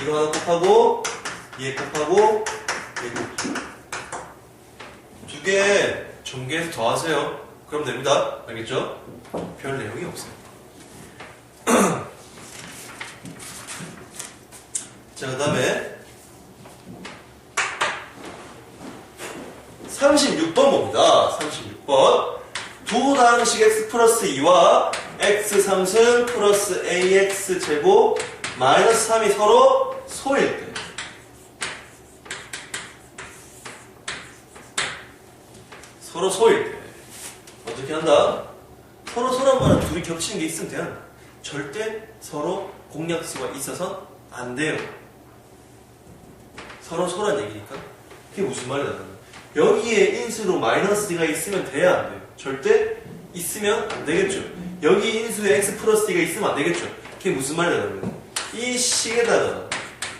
이거 하나 곱하고, 얘 곱하고, 얘 곱하고. 두 개 전개해서 더하세요. 그럼 됩니다. 알겠죠? 별 내용이 없어요. 자, 그 다음에 36번 봅니다. 36번. 두 다항식 x 플러스 2와 x 3승 플러스 ax 제곱 마이너스 3이 서로 소일 때. 서로 소일 때. 어떻게 한다? 서로 소란 말은 둘이 겹치는 게 있으면 돼요. 절대 서로 공약수가 있어서 안 돼요. 서로 소란 얘기니까. 그게 무슨 말이야? 여기에 인수로 마이너스 d가 있으면 돼야 안 돼요. 절대 있으면 안 되겠죠. 여기 인수에 x 플러스 d가 있으면 안 되겠죠. 그게 무슨 말이야? 이 식에다가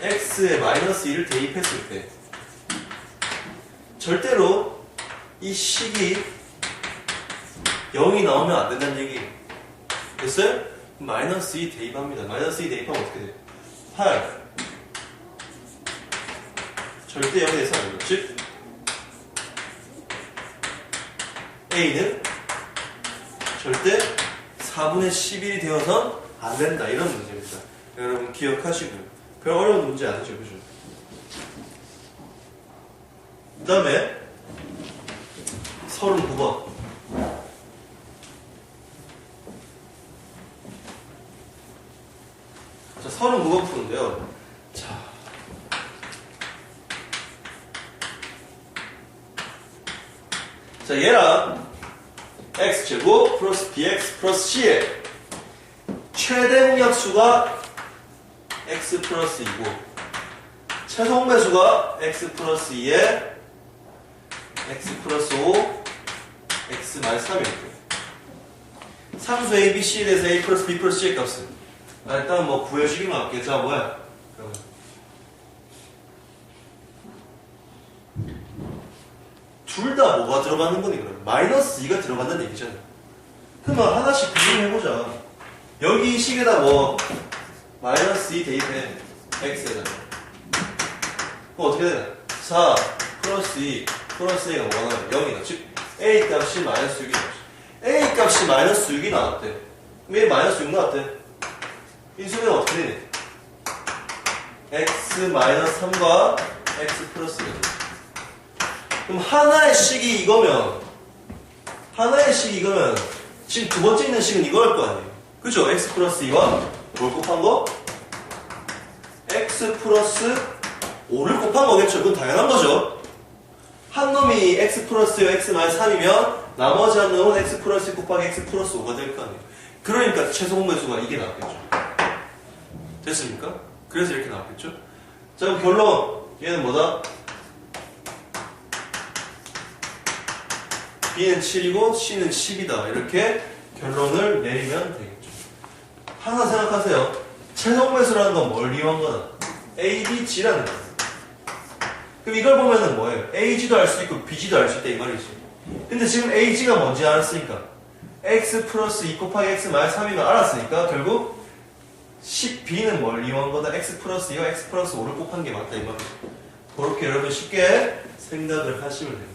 x에 마이너스 2를 대입했을 때 절대로 이 식이 0이 나오면 안 된다는 얘기예요. 됐어요? 마이너스 2 대입합니다. 마이너스 2 대입하면 어떻게 돼요? 8. 절대 0이 돼서 안 돼요. 즉 A는 절대 4분의 11이 되어선 안 된다. 이런 문제입니다. 여러분 기억하시고요. 별 어려운 문제 아니죠, 그죠? 그 다음에 39번. 자, 39번 푸는데요. 자, 얘랑 x제곱 플러스 bx 플러스 c의 최대 공약수가 x 플러스 2고 최소 공배수가 x 플러스 2에 x 플러스 5 x 마이너스 3이었고요. 상수 a, b, c에 대해서 a 플러스 b 플러스 c의 값은 일단 뭐 구해주기만 할게. 자, 뭐야? 둘 다 뭐가 들어가는 거니 그럼? 마이너스 2가 들어간다는 얘기잖아. 그러면 하나씩 비교해보자. 여기 이 식에다 뭐 마이너스 2 대입해. x에다가. 그럼 어떻게 되나? 4 플러스 2 플러스 a가 뭐가 나와요? 0이다. 즉 a 값이 마이너스 6이 나왔어. a 값이 마이너스 6이 나왔대. 그럼 얘 마이너스 6 나왔대. 인수분해 어떻게 되니? x 마이너스 3과 x 플러스 1. 그럼 하나의 식이 이거면 지금 두 번째 있는 식은 이거일 거 아니에요. 그죠? x 플러스 2와 뭘 곱한 거? x 플러스 5를 곱한 거겠죠. 그건 당연한 거죠. 한 놈이 x 플러스 x 마이너스 3이면 나머지 한 놈은 x 플러스 1 곱하기 x 플러스 5가 될 거 아니에요. 그러니까 최소 공배수가 이게 나왔겠죠. 됐습니까? 그래서 이렇게 나왔겠죠. 자, 그럼 결론. 얘는 뭐다? b는 7이고 c는 10이다. 이렇게 결론을 내리면 되겠죠. 항상 생각하세요. 최소공배수라는 건 뭘 이용한 거다? a, b, g라는 거예요. 그럼 이걸 보면은 뭐예요? ag도 알 수 있고 bg도 알 수 있다 이 말이지. 근데 지금 ag가 뭔지 알았으니까 x 플러스 2 곱하기 x 마이너스 3이면 알았으니까 결국 10b는 뭘 이용한 거다? x 플러스 2와 x 플러스 5를 곱한 게 맞다 이 말이죠. 그렇게 여러분 쉽게 생각을 하시면 됩니다.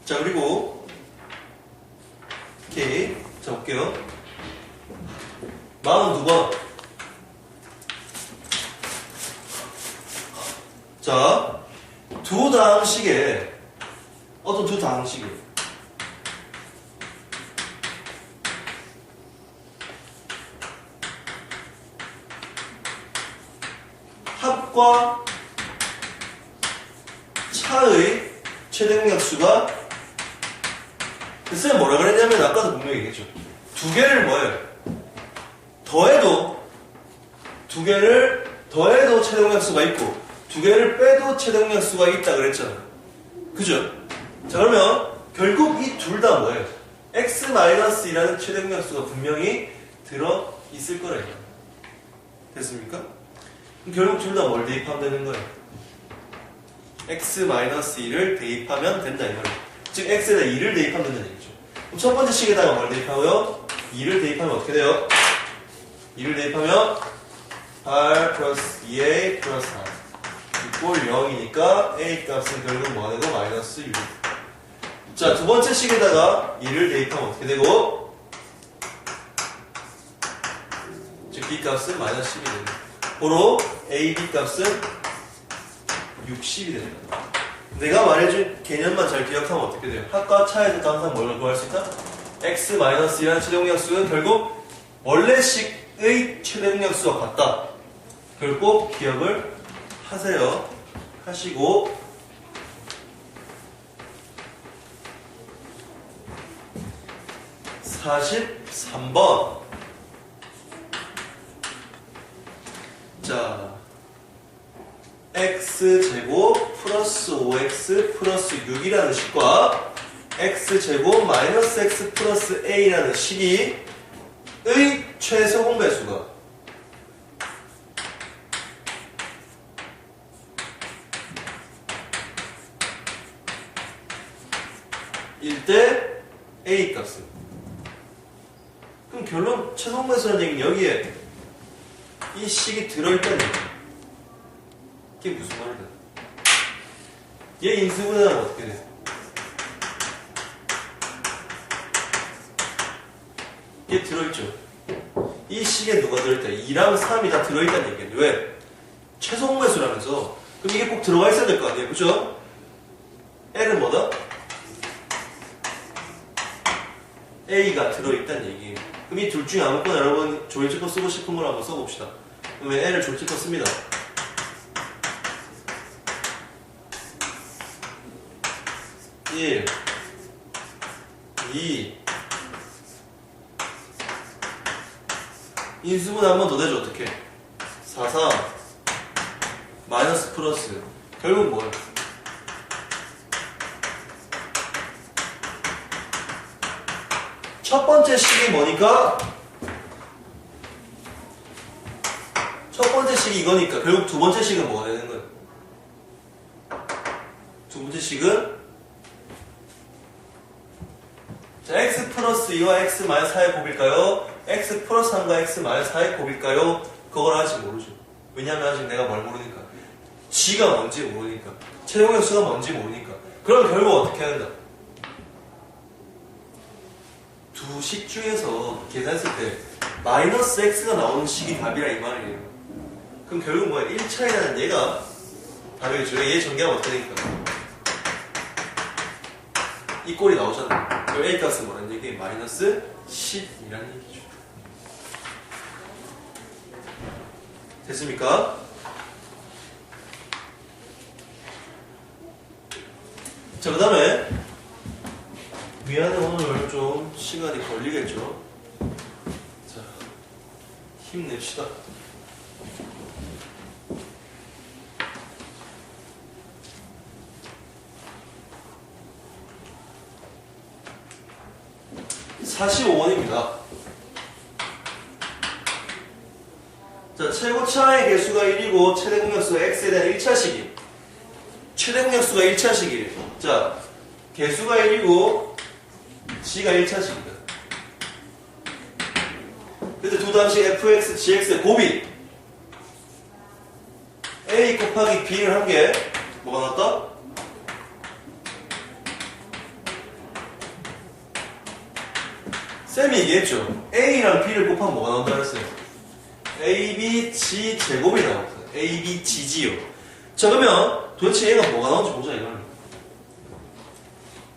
자, 그리고 오케이. 자, 볼게요. 42번. 자, 두 다항식에 어떤 두 다항식에 합과 차의 최대 공약수가 쌤 뭐라 그랬냐면 아까도 분명히 얘기했죠. 두 개를 뭐예요? 두 개를 더해도 최대 공약수가 있고 두 개를 빼도 최대 공약수가 있다 그랬잖아요. 그죠? 자, 그러면 결국 이 둘 다 뭐예요? x-2라는 최대 공약수가 분명히 들어 있을 거라 이거예요. 됐습니까? 그럼 결국 둘 다 뭘 대입하면 되는 거예요? x-2를 대입하면 된다 이 말이에요. 즉 x에다 2를 대입하면 된다는 얘기죠. 그럼 첫 번째 식에다가 뭘 대입하고요? 2를 대입하면 어떻게 돼요? 2를 대입하면 8 플러스 2a 플러스 4 이꼴 0이니까 a 값은 결국 뭐가 되고? 마이너스 6. 자, 두 번째 식에다가 2를 대입하면 어떻게 되고? 즉 b 값은 마이너스 10이 됩니다. 고로 a, b 값은 60이 됩니다. 내가 말해준 개념만 잘 기억하면 어떻게 돼요? 합과 차에서 항상 뭘 구할 수 있다? x-2라는 최대 공약수는 결국 원래 식의 최대 공약수와 같다. 결국 기억을 하세요. 하시고 43번. 자, x제곱 플러스 5x 플러스 6이라는 식과 x제곱 마이너스 x 플러스 a라는 식이 의 최소 공배수가 일 때 a 값은 그럼 결론 최소 공배수라는 얘기는 여기에 이 식이 들어있다는 얘기. 이게 무슨 말이다? 얘 인수분해하면 어떻게 돼? 얘 들어있죠? 이 식에 누가 들어있다? 2랑 3이 다 들어있다는 얘기예요. 왜? 최소공매수라면서. 그럼 이게 꼭 들어가 있어야 될 거 아니에요? 그죠? L은 뭐다? A가 들어있다는 얘기예요. 그럼 이 둘 중에 아무거나 여러분 조일제법 쓰고 싶은 걸 한번 써봅시다. 그러면 L을 조일제법 씁니다. (1) (2) 인수분해 한 번 더 되죠. 어떻게? 4, 3 마이너스 플러스. 결국 뭐예요? 첫 번째 식이 뭐니까? 첫 번째 식이 이거니까 결국 두 번째 식은 뭐가 되는 거예요? 두 번째 식은 자, x 플러스 2와 x 마이너스 4의 곱일까요? x 플러스 3과 x 마이너스 4의 곱일까요? 그걸 아직 모르죠. 왜냐하면 아직 내가 뭘 모르니까. g가 뭔지 모르니까. 최종역수가 뭔지 모르니까. 그럼 결국 어떻게 해야 된다? 두 식 중에서 계산했을 때 마이너스 x가 나오는 식이 답이라 이 말이에요. 그럼 결국 뭐야? 1차이라는 얘가 답이겠죠. 얘 전개하면 어떻게 되니까? 이 꼴이 나오잖아요. 그럼 A 값은 뭐라는 얘기? 마이너스 10이라는 얘기죠. 됐습니까? 자, 그 다음에 미안해, 오늘 좀 시간이 걸리겠죠? 자, 힘냅시다. (45번입니다) 자, 최고차의 개수가 1이고 최대 공약수가 x에 대한 1차식이 최대 공약수가 1차식이에요. 자, 개수가 1이고 g가 1차식이다. 그래서 두 단식 fx, gx의 곱이 a 곱하기 b를 한 게 뭐가 나왔다? 쌤이 얘기했죠. a랑 b를 곱하면 뭐가 나온다 그랬어요? ab, g 제곱이 나왔어요. ab, g지요. 자, 그러면 도대체 얘가 뭐가 나온지 보자 이거는.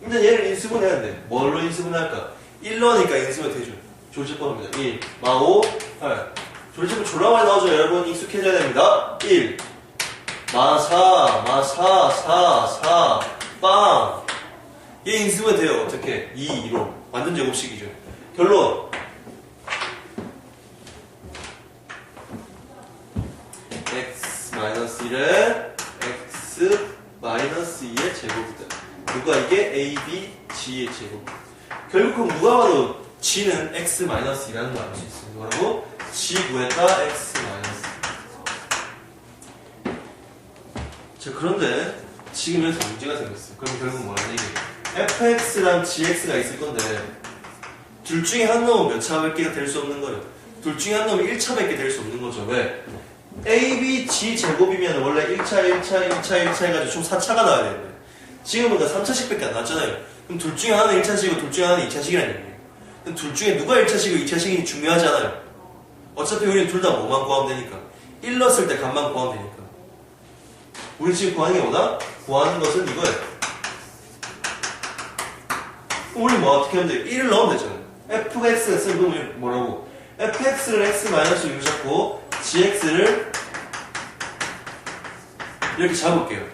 일단 얘를 인수분해야 돼. 뭘로 인수분해할까? 1로니까 인수분해 되죠. 조리제법입니다. 1, 마 5, 8. 조리제법 졸라 많이 나오죠. 여러분 익숙해져야 됩니다. 1, 마 4, 마 4, 4, 4, 빵. 얘 인수분해 돼요. 어떻게? 2, 2로. 완전 제곱식이죠. 결론. x-1에 x-2의 제곱이다. 누가 이게 a, b, g의 제곱. 결국 누가 봐도 g는 x-2라는 걸 알 수 있어요. 뭐라고? g 구했다 x-. 자, 그런데 지금 여기서 문제가 생겼어요. 그럼 결국 뭐라는 얘기예요? fx랑 gx가 있을 건데 둘 중에 한 놈은 몇 차밖에 될 수 없는 거예요. 둘 중에 한 놈은 1차밖에 될 수 없는 거죠. 왜? a, b, g 제곱이면 원래 1차, 1차, 1차, 1차 해가지고 총 4차가 나와야 되는데 지금은 다 3차씩밖에 안 나왔잖아요. 그럼 둘 중에 하나는 1차식이고 둘 중에 하나는 2차식이라는 얘기예요. 그럼 둘 중에 누가 1차식이고 2차식이 중요하지 않아요. 어차피 우리는 둘 다 뭐만 구하면 되니까 1 넣었을 때 값만 구하면 되니까. 우리 지금 구하는 게 뭐다? 구하는 것은 이거예요. 그럼 우리 뭐 어떻게 하면 돼요? 1을 넣으면 되잖아요. fx가 쓰면 뭐라고? fx를 x-6로 잡고 gx를 이렇게 잡을게요.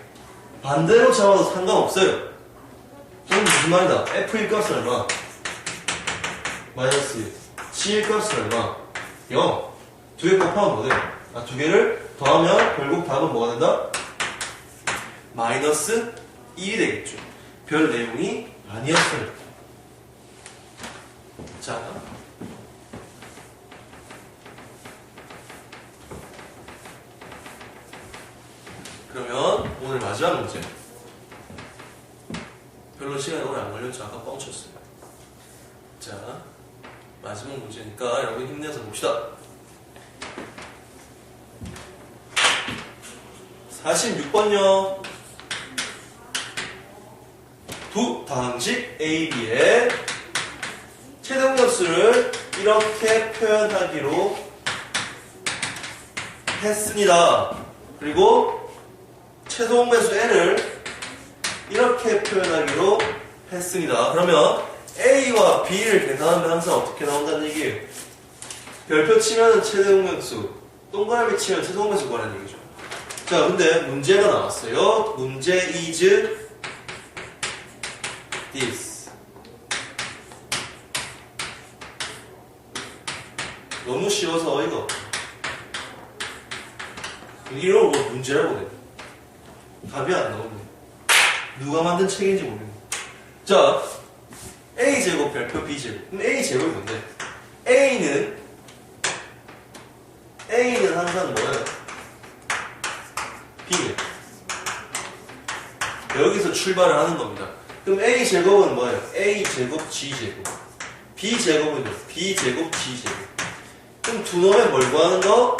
반대로 잡아도 상관없어요. 그럼 무슨 말이다? f의 값은 얼마? 마이너스 1. g의 값은 얼마? 0. 두 개 곱하면 뭐 돼? 두 개를 더하면 결국 답은 뭐가 된다? 마이너스 1이 되겠죠. 별 내용이 아니었어요. 자, 그러면 오늘 마지막 문제. 별로 시간이 오래 안 걸렸죠. 아까 뻥쳤어요. 자, 마지막 문제니까 여러분 힘내서 봅시다. 46번요. 두 다항식 AB의 최대공약수를 이렇게 표현하기로 했습니다. 그리고 최소공배수 N을 이렇게 표현하기로 했습니다. 그러면 A와 B를 계산하면 항상 어떻게 나온다는 얘기예요? 별표 치면 최대공약수, 동그라미 치면 최소공배수 구하는 얘기죠. 자, 근데 문제가 나왔어요. 문제 is this. 너무 쉬워서 이거 이런 거 문제라고 돼. 답이 안 나오네. 누가 만든 책인지 모르겠네. 자, A제곱 별표 B제곱. 그럼 A제곱이 뭔데? A는 항상 뭐예요? B는 여기서 출발을 하는 겁니다. 그럼 A제곱은 뭐예요? A제곱 G제곱. B제곱은요? B제곱 G제곱. 그럼 두 놈의 뭘 구하는 거?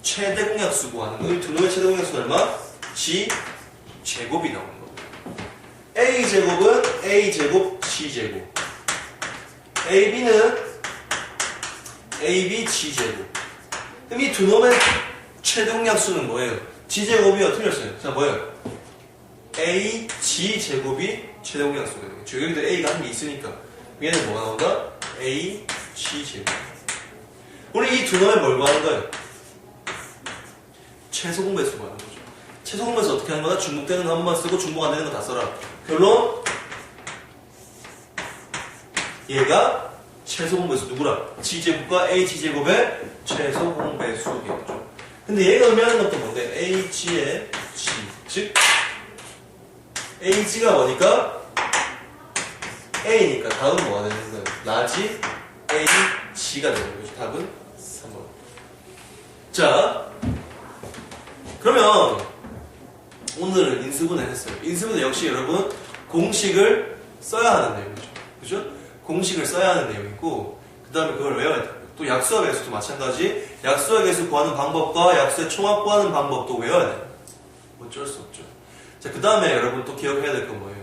최대 공약수 구하는 거. 두 놈의 최대 공약수가 얼마? G제곱이 나오는 겁니다. A제곱은 A제곱 G제곱. AB는 AB G제곱. 그럼 이 두 놈의 최대 공약수는 뭐예요? G제곱이요? 틀렸어요. 자, 뭐예요? A G제곱이 최대 공약수가 되겠죠. 여기도 A가 한 개 있으니까 얘는 뭐가 나온다? A G제곱. 우리 이 두 놈의 뭘 구하는 거예요? 최소 공배수 구하는 거죠. 최소 공배수 어떻게 하는 거다? 중복되는 거 한 번만 쓰고 중복 안 되는 거 다 써라. 결론 얘가 최소 공배수 누구라? G제곱과 AG제곱의 최소 공배수겠죠. 근데 얘가 의미하는 것도 뭔데? AG의 G. 즉 AG가 뭐니까? A니까 다음은 뭐가 되는 거예요? 라지 AG가 되는 거죠. 답은 3번. 자, 그러면 오늘은 인수분해 했어요. 인수분해 역시 여러분 공식을 써야 하는 내용이죠. 그죠? 공식을 써야 하는 내용이고 그 다음에 그걸 외워야 돼요. 또 약수와 배수도 마찬가지. 약수와 배수 구하는 방법과 약수의 총합 구하는 방법도 외워야 돼요. 어쩔 수 없죠. 자, 그 다음에 여러분 또 기억해야 될 건 뭐예요?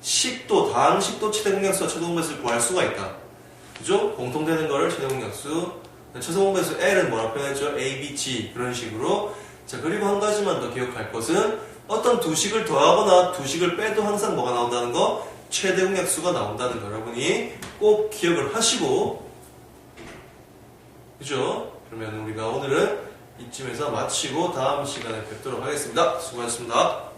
식도, 다항식도 최대공약수와 최소공배수를 구할 수가 있다. 그죠? 공통되는 거를 최대공약수, 최소공배수 L은 뭐라 표현했죠? A, B, G 그런 식으로. 자, 그리고 한 가지만 더 기억할 것은 어떤 두 식을 더하거나 두 식을 빼도 항상 뭐가 나온다는 거? 최대공약수가 나온다는 거 여러분이 꼭 기억을 하시고, 그죠? 그러면 우리가 오늘은 이쯤에서 마치고 다음 시간에 뵙도록 하겠습니다. 수고하셨습니다.